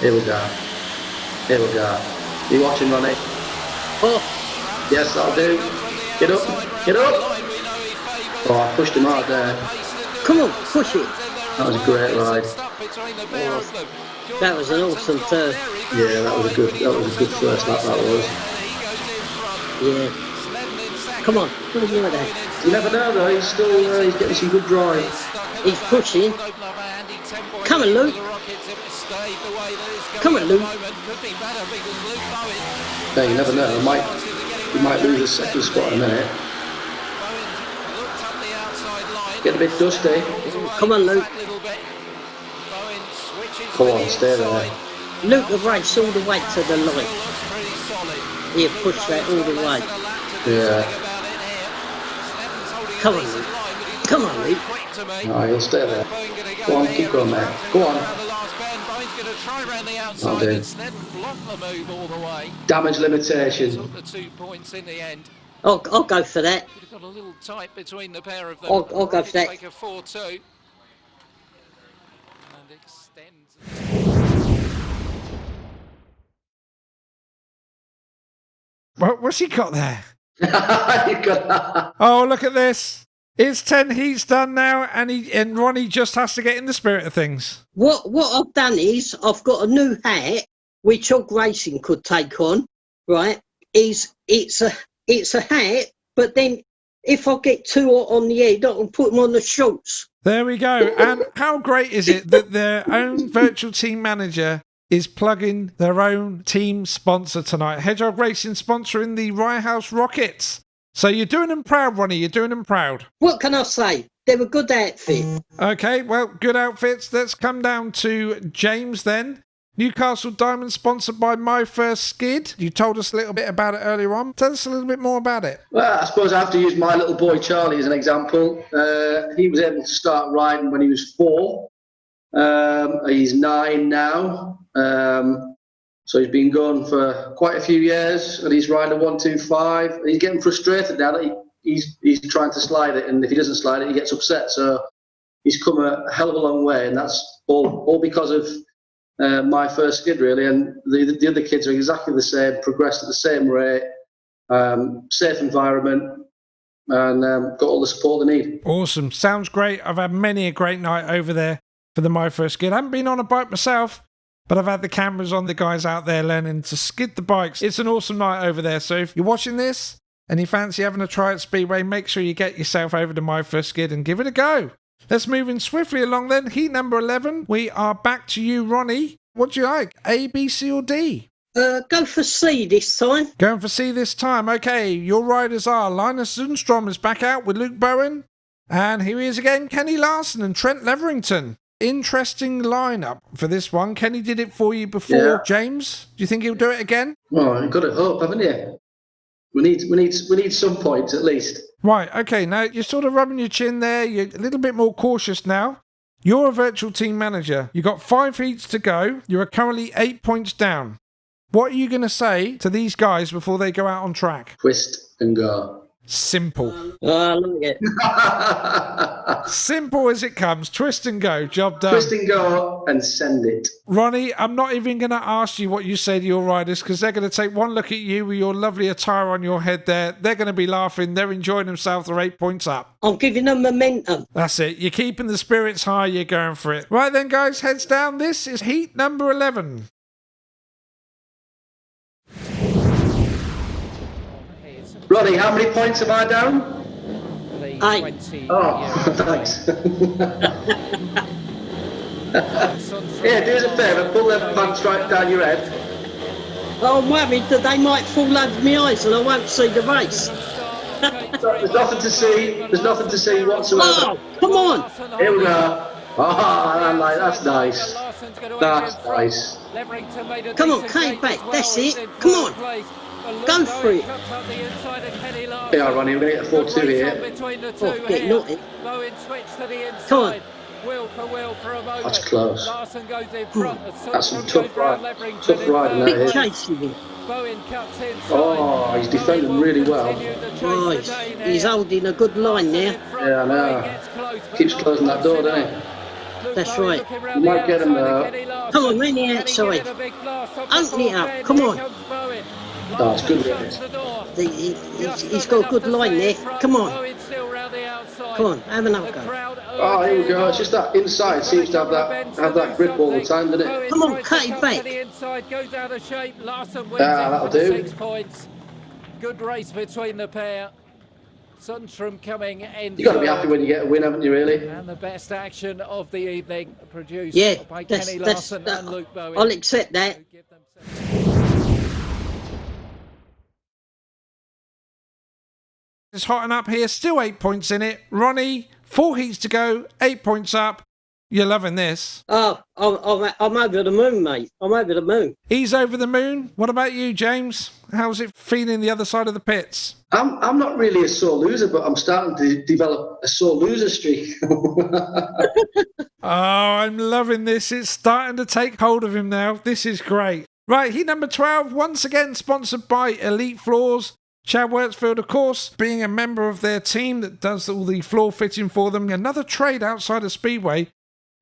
Here we go. Here we go. You watching, Ronnie? Oh. Yes, that'll do. Get up. Get up. Oh, I pushed him hard there. Come on, push it. That was a great ride. Oh, that was an awesome turn. Yeah, that was a good first lap, that was. Yeah. Come on, what are you doing there? You never know though, he's getting some good drive. He's pushing. Come on, Luke. Come on, Luke. Yeah, you never know, he might lose his second spot in a minute. Get a bit dusty. Come on, Luke. Come on, stay there. Luke have raced all the way to the line. He pushed that all the way. Yeah. Come on, Luke. Come on, Luke. No, he'll stay there. Go on, keep going, mate. Go on. Oh, dude. Damage limitation. I'll go for that. I'll go for that. What's he got there? Oh, look at this. It's 10 heats done now, and Ronnie just has to get in the spirit of things. What I've done is I've got a new hat which Hedgehog Racing could take on, right? It's a hat, but then if I get too hot on the head, I can put them on the shorts. There we go. And how great is it that their own virtual team manager is plugging their own team sponsor tonight? Hedgehog Racing sponsoring the Rye House Rockets. So you're doing them proud, Ronnie. You're doing them proud. What can I say? They're a good outfit. Okay, well, good outfits. Let's come down to James then. Newcastle Diamond sponsored by My First Skid. You told us a little bit about it earlier on. Tell us a little bit more about it. Well, I suppose I have to use my little boy Charlie as an example. He was able to start riding when he was 4. He's 9 now. So he's been going for quite a few years, and he's riding a 125. He's getting frustrated now that he's trying to slide it, and if he doesn't slide it, he gets upset. So he's come a hell of a long way, and that's all because of My First Skid, really. And the other kids are exactly the same, progressed at the same rate, safe environment, and got all the support they need. Awesome. Sounds great. I've had many a great night over there for the My First Skid. I haven't been on a bike myself, but I've had the cameras on the guys out there learning to skid the bikes. It's an awesome night over there. So if you're watching this and you fancy having a try at Speedway, make sure you get yourself over to My First Skid and give it a go. Let's move in swiftly along then. Heat number 11. We are back to you, Ronnie. What do you like? A, B, C or D? Go for C this time. Going for C this time. Okay, your riders are Linus Zundstrom is back out with Luke Bowen. And here he is again, Kenny Larson and Trent Leverington. Interesting lineup for this one. Kenny did it for you before. Yeah. James, do you think he'll do it again? Well, you've got to hope, haven't you? We need some points at least. Right, okay, now you're sort of rubbing your chin there. You're a little bit more cautious now. You're a virtual team manager. You've got 5 heats to go. You are currently 8 points down. What are you going to say to these guys before they go out on track? Twist and go. Simple. I like it. Simple as it comes. Twist and go. Job done. Twist and go and send it. Ronnie, I'm not even going to ask you what you say to your riders because they're going to take one look at you with your lovely attire on your head there. They're going to be laughing. They're enjoying themselves. They're 8 points up. I'm giving them momentum. That's it. You're keeping the spirits high. You're going for it. Right then, guys, heads down. This is heat number 11. Ronnie, how many points am I down? 8. Oh, thanks. Yeah, do us a favour, pull them pants right down your head. Oh, I'm worried that they might fall over my eyes and I won't see the race. There's nothing to see. There's nothing to see whatsoever. Oh, come on. Here we go. Oh, that's nice. That's nice. Come on, Kate back. That's it. Come on. Go for it. Yeah, Ronnie, we're going to get a 4-2 here. Oh, get naughty. Come on. That's close. That's some tough riding. Tough riding out here. Chasing him. Oh, he's defending really well. Oh, he's holding a good line there. Yeah, I know. Keeps closing that door, doesn't he? That's right. You might get him though. Come on, round the outside. Open it up. Come on. Oh, it's good. He's got a good line there. Come on. Come on, have another go. Oh, here we go. It's just that inside seems to have that grip all the time, doesn't it? Come on, cut it back. That'll do. Good race between the pair. Zundstrom coming in. You've got to be happy when you get a win, haven't you, really? And the best action of the evening produced by that's, Kenny Larson and Luke Bowen. I'll accept that. It's hotting up here, still 8 points in it. Ronnie, 4 heats to go, 8 points up. You're loving this. Oh, I'm over the moon, mate. I'm over the moon. He's over the moon. What about you, James? How's it feeling the other side of the pits? I'm not really a sore loser, but I'm starting to develop a sore loser streak. Oh, I'm loving this. It's starting to take hold of him now. This is great. Right, heat number 12, once again sponsored by Elite Floors. Chad Wurtsfield, of course, being a member of their team that does all the floor fitting for them. Another trade outside of Speedway.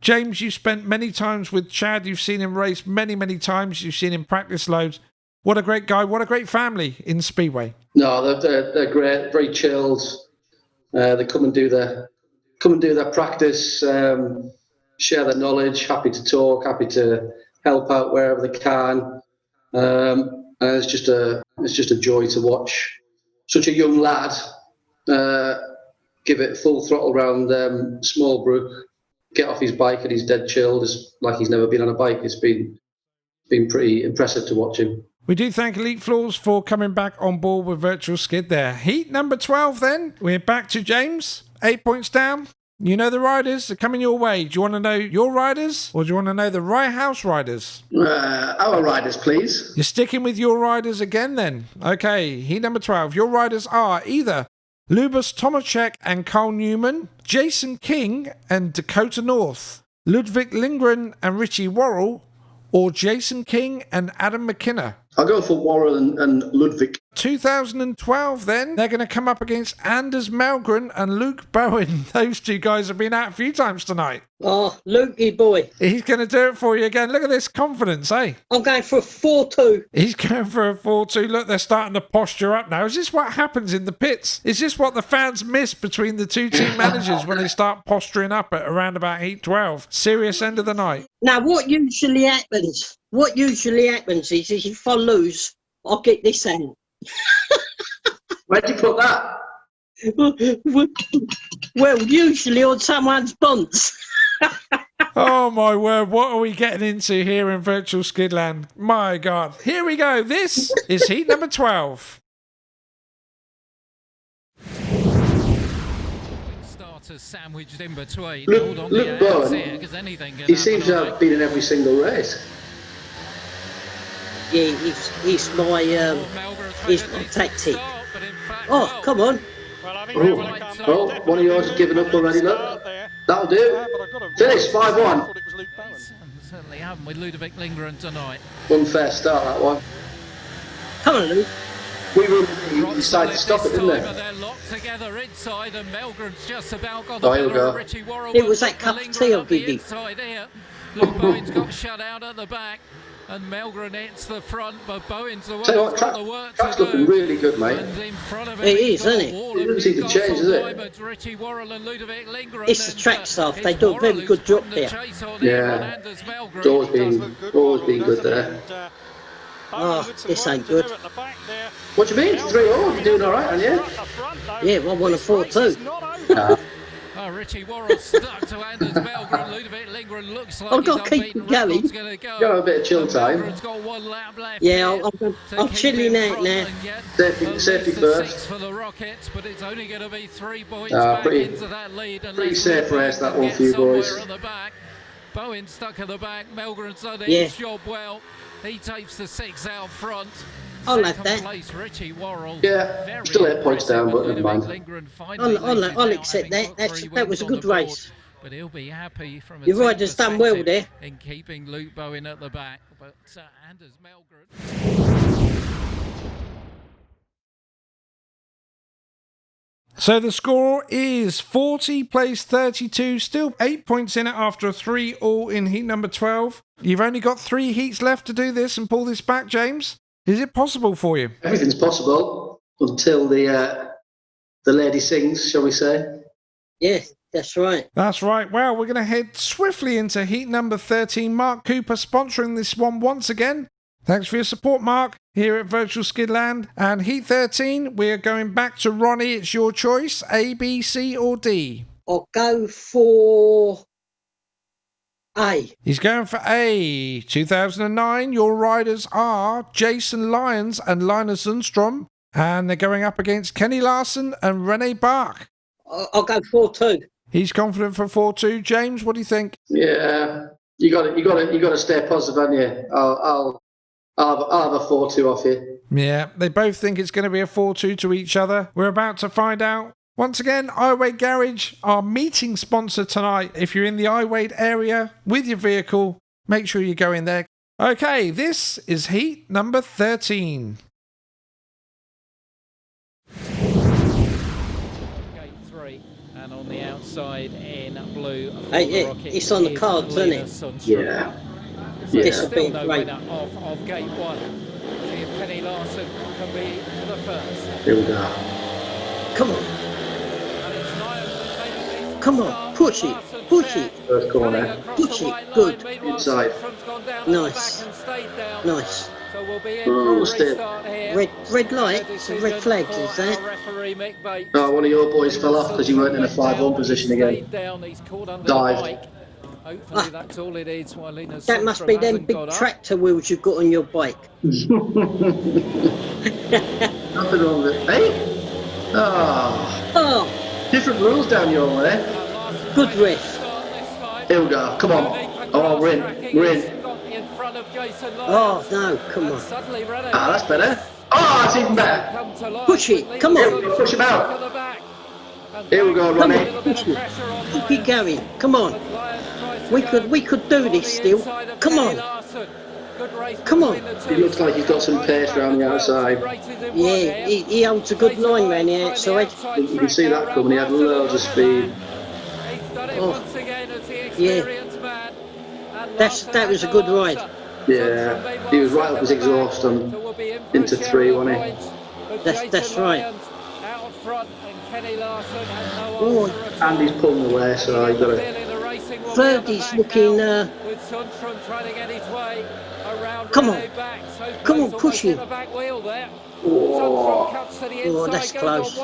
James, you spent many times with Chad. You've seen him race many, many times. You've seen him practice loads. What a great guy. What a great family in Speedway. No, they're great, very chilled. They come and do their practice, share their knowledge, happy to talk, happy to help out wherever they can. And it's just a joy to watch such a young lad give it full throttle around Smallbrook, get off his bike, and he's dead chilled. It's like he's never been on a bike. It's been pretty impressive to watch him. We do thank Elite Floors for coming back on board with Virtual Skid there. Heat number 12 then. We're back to James. 8 points down. You know the riders are coming your way. Do you want to know your riders or do you want to know the Rye House riders? Our riders, please. You're sticking with your riders again then. Okay, heat number 12. Your riders are either Lubos Tomacek and Carl Newman, Jason King and Dakota North, Ludwig Lindgren and Richie Worrell, or Jason King and Adam McKenna. I'll go for Worrell and Ludwig. 2012 then, they're going to come up against Anders Malgren and Luke Bowen. Those two guys have been out a few times tonight. Oh, Lukey boy. He's going to do it for you again. Look at this confidence, eh? I'm going for a 4-2. He's going for a 4-2. Look, they're starting to posture up now. Is this what happens in the pits? Is this what the fans miss between the two team managers when they start posturing up at around about heat 12? Serious end of the night. Now, what usually happens is if I lose, I'll get this end. Where'd you put that? Well, usually on someone's bonds. Oh my word, what are we getting into here in Virtual Skidland? My God. Here we go. This is heat number 12. Starters sandwiched in between. Luke Bowen, he seems to have been in every single race. Yeah, he's my tactic. Oh, come on. Oh, one of yours has given up already, look. That'll do. Finish, 5-1. Certainly haven't with Ludovic Lindgren tonight. Unfair start, that one. Come on, Luke. We decided to stop it, didn't they? They're locked together inside, and Melgren's just about got the better of Richie Worrell. It was that cup of tea I'll give you. Luke Bowen's got shut out at the back. And Melgren hits the front, but Bowen's the one who's got the work to do. Track's looking really good, mate. It is, isn't it? It doesn't seem to change, does it? It's the track staff. They do a very good job there. Yeah. It's always been good there. Oh, this ain't good. What do you mean? 3-0? You're doing all right, aren't you? Yeah, 1-1 and 4-2. Richie Worrell stuck to Anders Melgren. Ludovic Lindgren looks like I've got to keep going. Got a bit of chill time. Got 1 lap left. Yeah, I'm chilling out now. Safety first. For the Rockets, but it's only going to be 3 points back into that lead. Pretty safe race, that one for you boys. Bowen stuck at the back. Melgren's done his job well. He takes the 6 out front. I'll like that. Place, Richie Worrell. Yeah, still 8 points down, but never mind. I'll accept that. That was a good race. But he'll be happy from your rider's done well there. In keeping Luke Bowen at the back. But Anders Melgren. So the score is 40 plays 32, still 8 points in it after a 3-all in heat number 12. You've only got 3 heats left to do this and pull this back, James. Is it possible for you? Everything's possible until the lady sings, shall we say? Yeah, that's right. That's right. Well, we're going to head swiftly into heat number 13. Mark Cooper sponsoring this one once again. Thanks for your support, Mark, here at Virtual Skidland. And heat 13, we're going back to Ronnie. It's your choice, A, B, C or D? I'll go for A. He's going for A. 2009, your riders are Jason Lyons and Linus Sundstrom. And they're going up against Kenny Larson and Rene Bach. I'll go 4-2. He's confident for 4-2. James, what do you think? Yeah, you got to stay positive, haven't you? I'll have a 4-2 off you. Yeah, they both think it's going to be a 4-2 to each other. We're about to find out. Once again, Iwade Garage, our meeting sponsor tonight. If you're in the Iwade area with your vehicle, make sure you go in there. Okay, this is heat number 13. Gate 3, And on the outside in blue for Hey, the yeah, Rockets it's on the is cards, isn't it? Sundstrom. Yeah. So This will still be no great. winner of gate 1. See if Kenny Larson can be the first. Here we go. Come on. And it's Lyon. Come on. Push it. Push it. First corner. Push it. Good. Inside. Nice. Nice. So we'll be in Oh, for a restart here. Red light, red flags, is that? Referee Mick Bates. Oh, one of your boys fell off because he weren't in a 5-1 position again. He's caught under Dived. the bike. Hopefully that's all it is. While Lena That must be them big tractor wheels you've got on your bike. Nothing wrong with it. Hey? Oh. Different rules down your way. Good rest. Here we go. Come on. Oh, we're in. Oh, no, come on. Ah, that's better. Oh, that's even better. Push it. Come on. Push him out. Here we go, Come Ronnie. on. Push it. Keep it going. Come on. We could do this still. Come on. Come on. It looks like he's got some pace around the outside. Yeah, he holds a good line round the outside. You can see that coming. He had loads of speed. Oh. Yeah. That was a good ride. Yeah, he was right up his exhaust and into 3, wasn't he? That's right. Oh, And he's pulling away, so you got to. Third is looking. Come on. Come on, push him. Oh, that's close.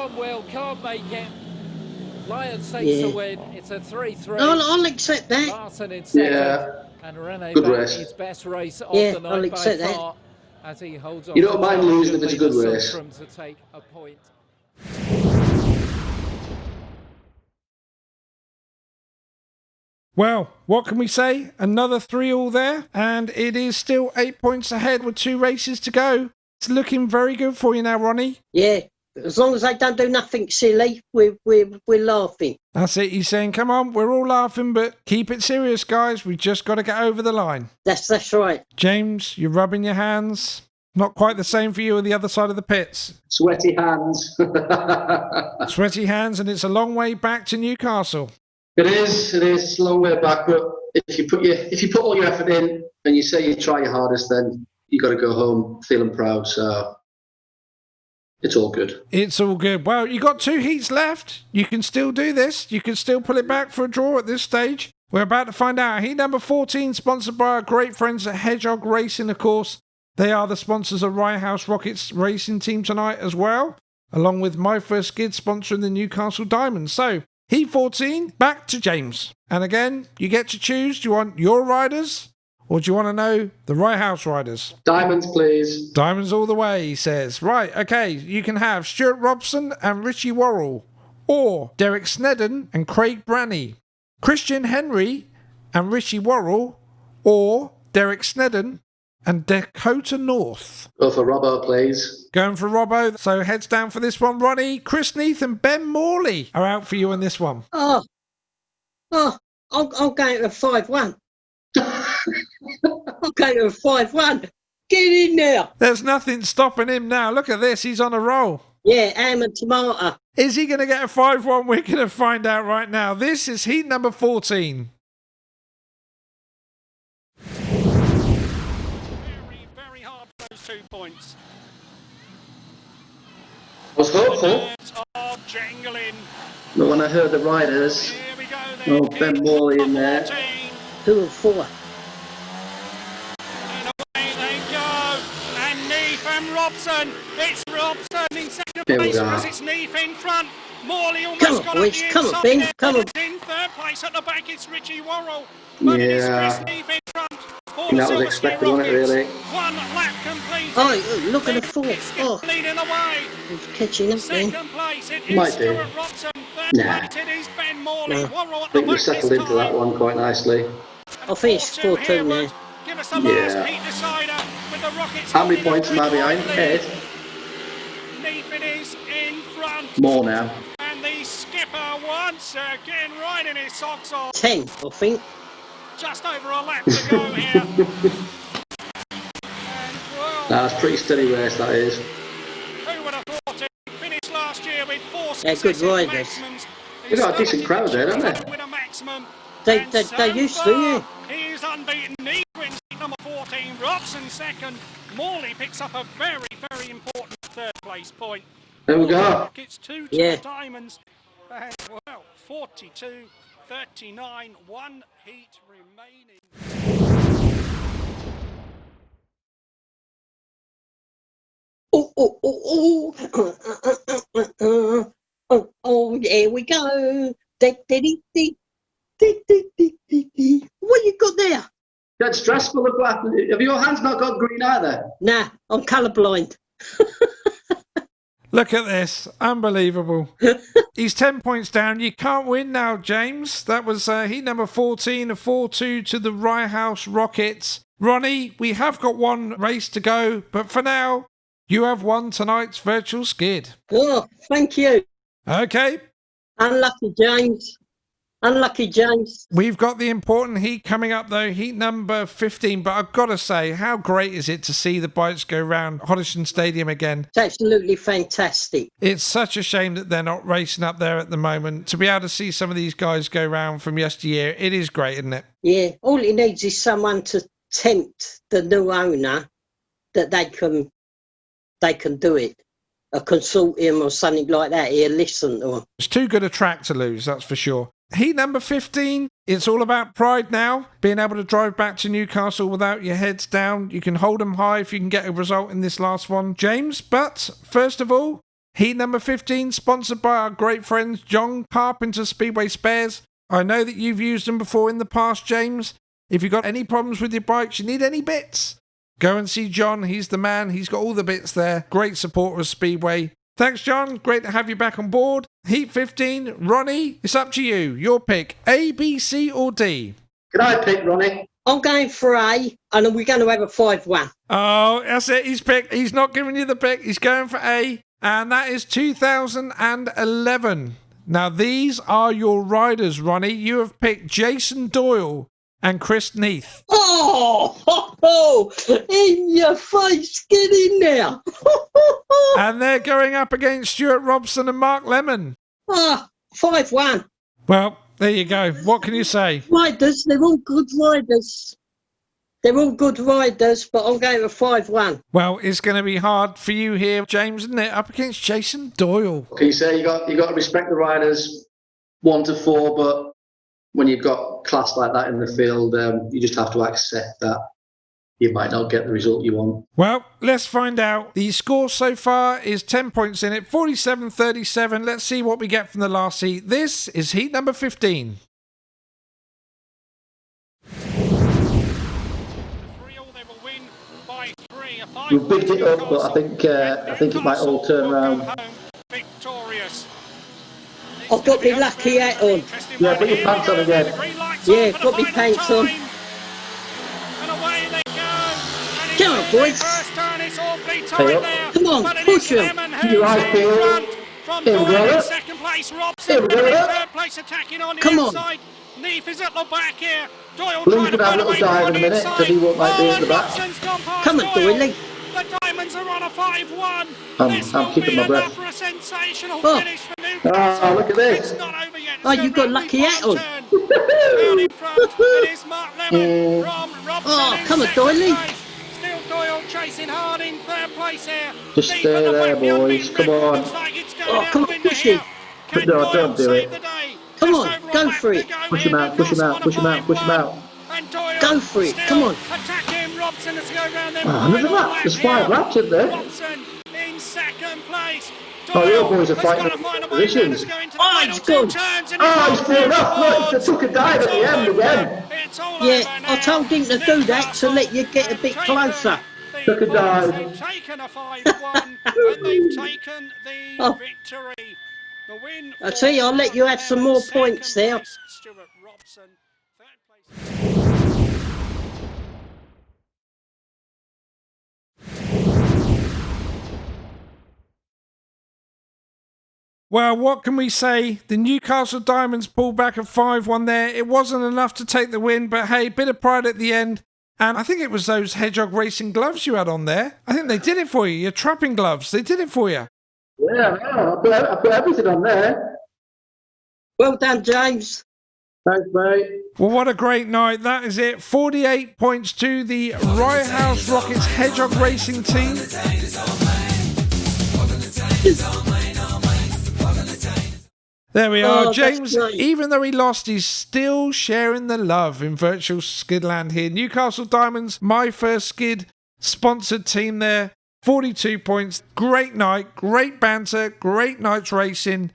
Lions takes the win. It's a 3-3. I'll accept that. Larson in second. Yeah. And Rene Good back race. his best race of Yeah, the night I'll by accept that. far, as he holds on You don't to mind Charles losing if it's a good Goodley race. Sundstrom to take a point. Well, what can we say? Another 3-all there, and it is still 8 points ahead with 2 races to go. It's looking very good for you now, Ronnie. Yeah, as long as they don't do nothing silly, we're laughing. That's it. He's saying, come on, we're all laughing, but keep it serious, guys. We just got to get over the line. That's right. James, you're rubbing your hands. Not quite the same for you on the other side of the pits. Sweaty hands. Sweaty hands, and it's a long way back to Newcastle. It is. It's a long way back, but if you put all your effort in and you say you try your hardest, then you got to go home feeling proud. So it's all good. It's all good. Well, you got 2 heats left. You can still do this. You can still pull it back for a draw at this stage. We're about to find out. Heat number 14, sponsored by our great friends at Hedgehog Racing, of course. They are the sponsors of House Rockets Racing Team tonight as well, along with My First Skid sponsoring the Newcastle Diamonds. So, Heat 14, back to James. And again, you get to choose. Do you want your riders or do you want to know the House riders? Diamonds, please. Diamonds all the way, he says. Right, okay, you can have Stuart Robson and Richie Worrell, or Derek Snedden and Craig Branney, Christian Henry and Richie Worrell, or Derek Snedden and Dakota North. Go for Robbo, please. Going for Robbo, so heads down for this one. Ronnie, Chris Neath and Ben Morley are out for you on this one. I'm going to a 5-1. I'm going to a 5-1. Get in there. There's nothing stopping him now. Look at this, he's on a roll. Yeah, ham and tomato. Is he going to get a 5-1? We're going to find out right now. This is heat number 14. Very hard for those 2 points. I was hopeful, Are jangling. but when I heard the riders, Here we go then. oh, Ben Morley in there. 14. 2 and 4. And away they go. And Neath and Robson. It's Robson in second Here we place go. because it's Neath in front. Morley almost Come on, got boys. up the Come on, inside Ben. there, Come but on. in third place at the back, it's Richie Worrell. But it is Yeah. Chris Neath in front. I think that was expected, wasn't it, really? 1 lap completed. Oh, look at the 4. Oh, Leading away. he's catching up then. Second place, it Might is do. Stuart Robson. Third Nah. place, it is Ben Morley. No. Worrell I at the think we back settled this into that time. one quite nicely. I think it's 4-2 now. Give us the last Yeah. heat decider with the Rockets. How many holding points a am I behind? quick lead. 8? Neath it is in front. More now. And the skipper once again riding his socks off. 10, I think. Just over a lap to go here. And well, That's a pretty steady race, that is. who would have thought it? Finished last year with 4 Yeah, good successive riders. maximums. They've got a decent crowd there, haven't they? With a maximum. They used to, yeah. He is unbeaten. He wins number 14. Robson second. Morley picks up a very, very important third place point. There we go. Rockets 2 to Yeah. the Diamonds. And, well, 42-39. One heat remaining. Oh, here we go. What you got there? That's stressful. Have your hands not got green either? Nah, I'm colourblind. Look at this. Unbelievable. He's 10 points down. You can't win now, James. That was heat number 14, a 4-2 to the Rye House Rockets. Ronnie, we have got one race to go, but for now, you have won tonight's virtual skid. Oh, thank you. Okay. Unlucky, James. Unlucky, James. We've got the important heat coming up, though, heat number 15. But I've got to say, how great is it to see the bikes go round Hodgson Stadium again? It's absolutely fantastic. It's such a shame that they're not racing up there at the moment. To be able to see some of these guys go round from yesteryear, it is great, isn't it? Yeah, all it needs is someone to tempt the new owner that they can do it. A consortium or something like that. He'll listen to them. It's too good a track to lose, that's for sure. Heat number 15, it's all about pride now. Being able to drive back to Newcastle without your heads down. You can hold them high if you can get a result in this last one, James. But first of all, heat number 15, sponsored by our great friends John Carpenter Speedway Spares. I know that you've used them before in the past, James. If you've got any problems with your bikes, you need any bits, go and see John. He's the man. He's got all the bits there. Great supporter of Speedway. Thanks, John. Great to have you back on board. Heat 15, Ronnie, it's up to you. Your pick, A, B, C or D? Can I pick, Ronnie? I'm going for A, and we're going to have a 5-1. Oh, that's it. He's picked. He's not giving you the pick. He's going for A, and that is 2011. Now, these are your riders, Ronnie. You have picked Jason Doyle and Chris Neath. Oh, in your face, get in there. And they're going up against Stuart Robson and Mark Lemon. 5-1. Well, there you go. What can you say? Riders, they're all good riders. They're all good riders, but I'm going for 5-1. Well, it's going to be hard for you here, James, isn't it? Up against Jason Doyle. What can you say? You got to respect the riders 1 to 4, but when you've got class like that in the field, you just have to accept that you might not get the result you want. Well, let's find out. The score so far is 10 points in it, 47-37. Let's see what we get from the last heat. This is heat number 15. We've bigged it up, but I think it might all turn around. I've got my lucky hat on. Yeah, put your pants on again. Yeah, got my pants on. Come on, boys. Hey, come on, push him. Your eyes peeled. Here we go. Here we go. Come on. Neath is at the back here. Doyle Blue's going to have a little dive in a minute, because he won't like being at the back. Come on, Doyley. The Diamonds are on a 5-1. I'm keeping my breath. For a sensational finish for Newcastle. Oh, look at this. It's not over yet. Oh, you've got lucky hat on. Down in front, it is Mark Lemon from Robson. Oh, come on, Doyley. Still Doyle chasing hard in third place here. Just stay there, boys. Come on. Oh, come on, push him. But no, don't do it. Come on, go for it. Push him out, push him out, push him out, push him out. Go for it, come on. Attack him, Robson has to go round there. Oh, another lap. There's 5 laps in there. Robson in second place. Oh, the other boys are fighting for positions. Oh, he's good. Oh, he's fallen off. Look, they took a dive at the end again. Yeah, I told him to do that to let you get a bit closer. Took a dive. They've taken a 5-1 and they've taken the victory. The win. I tell you, I'll let you have some more points there. Stuart Robson, third place. Well, what can we say? The Newcastle Diamonds pulled back a 5-1 there. It wasn't enough to take the win, but hey, bit of pride at the end. And I think it was those Hedgehog Racing gloves you had on there. I think they did it for you. Your trapping gloves, they did it for you. Yeah, I put everything on there. Well done, James. Thanks, mate. Well, what a great night. That is it. 48 points to the Rye House Rockets Hedgehog Racing team. There we are. James, even though he lost, he's still sharing the love in virtual skidland here. Newcastle Diamonds, my first skid, sponsored team there. 42 points. Great night, great banter, great night's racing.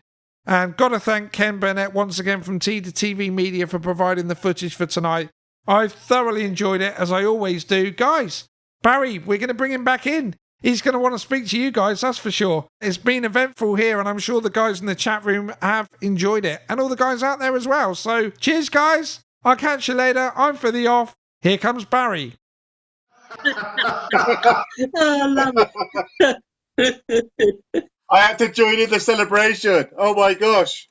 And got to thank Ken Burnett once again from T2TV Media for providing the footage for tonight. I've thoroughly enjoyed it, as I always do. Guys, Barry, we're going to bring him back in. He's going to want to speak to you guys, that's for sure. It's been eventful here, and I'm sure the guys in the chat room have enjoyed it. And all the guys out there as well. So, cheers, guys. I'll catch you later. I'm for the off. Here comes Barry. I love it. I had to join in the celebration. Oh my gosh.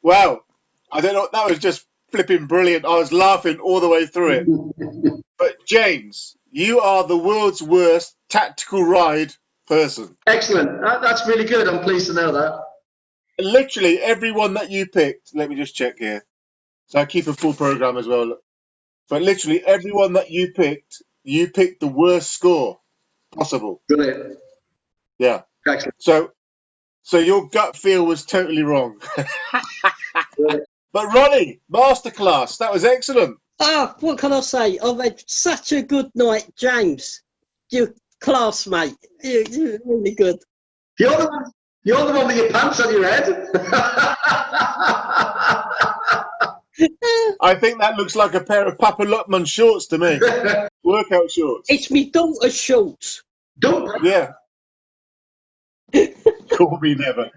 Wow. I don't know. That was just flipping brilliant. I was laughing all the way through it. But James, you are the world's worst tactical ride person. Excellent. That's really good. I'm pleased to know that. Literally everyone that you picked. Let me just check here. So I keep a full program as well. But literally everyone that you picked the worst score possible. Brilliant. Yeah. Excellent. So your gut feel was totally wrong. But Ronnie, masterclass. That was excellent. Oh, what can I say? I've had such a good night, James. You're classmate. You're really good. You're the one with your pants on your head. I think that looks like a pair of Papa Luckman shorts to me. Workout shorts. It's me daughter's shorts. Yeah. Call me never.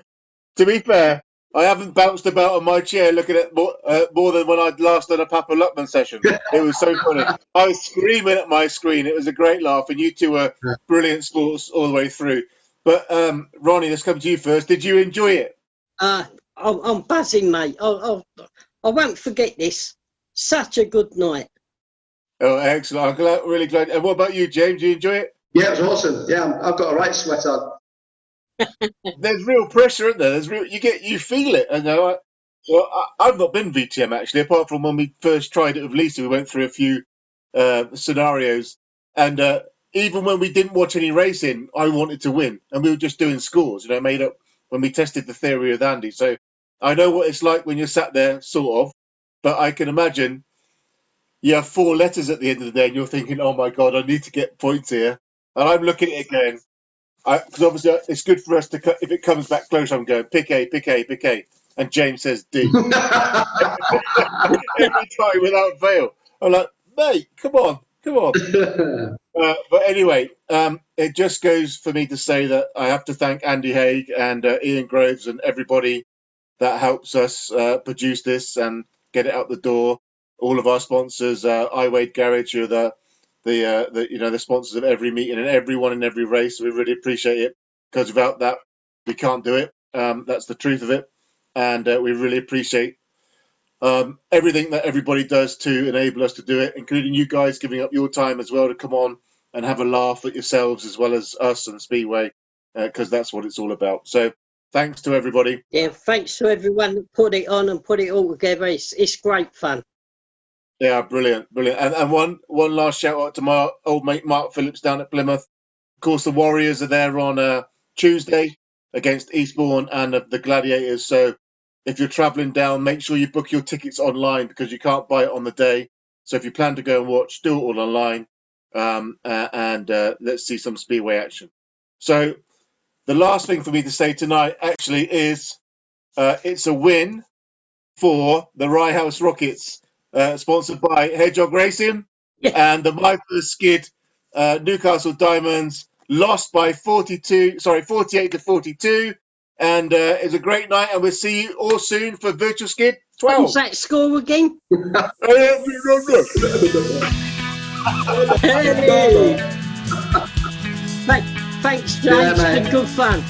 To be fair, I haven't bounced about on my chair looking at more than when I'd last done a Papa Luckman session. It was so funny. I was screaming at my screen. It was a great laugh, and you two were brilliant sports all the way through. But Ronnie, let's come to you first. Did you enjoy it? I'm buzzing, mate. I won't forget this. Such a good night. Oh, excellent. I'm really glad. And what about you, James? Did you enjoy it? Yeah, it was awesome. Yeah, I've got a right sweat on. There's real pressure, isn't there? You feel it. And I've not been VTM actually, apart from when we first tried it with Lisa. We went through a few scenarios, and even when we didn't watch any racing, I wanted to win, and we were just doing scores. Made up when we tested the theory with Andy. So I know what it's like when you're sat there, sort of. But I can imagine you have 4 letters at the end of the day, and you're thinking, "Oh my God, I need to get points here." And I'm looking at it again. Because obviously it's good for us to cut. If it comes back close, I'm going pick A, pick A, pick A, and James says D every time without fail. I'm like, mate, come on. But anyway, it just goes for me to say that I have to thank Andy Haig and Ian Groves and everybody that helps us produce this and get it out the door. All of our sponsors, Iwade Garage, who are the sponsors of every meeting and everyone in every race. We really appreciate it, because without that, we can't do it. That's the truth of it. And we really appreciate everything that everybody does to enable us to do it, including you guys giving up your time as well to come on and have a laugh at yourselves as well as us and Speedway, because that's what it's all about. So thanks to everybody. Yeah, thanks to everyone that put it on and put it all together. It's great fun. Yeah, brilliant. And one last shout out to my old mate Mark Phillips down at Plymouth. Of course, the Warriors are there on Tuesday against Eastbourne and the Gladiators. So if you're travelling down, make sure you book your tickets online, because you can't buy it on the day. So if you plan to go and watch, do it all online, and let's see some Speedway action. So the last thing for me to say tonight actually is it's a win for the Rye House Rockets. Sponsored by Hedgehog Racing, and the My First Skid Newcastle Diamonds lost by 48 to 42, and it's a great night, and we'll see you all soon for Virtual Skid 12. What's that score again? Hey. Thanks, James. Yeah, it's been good fun.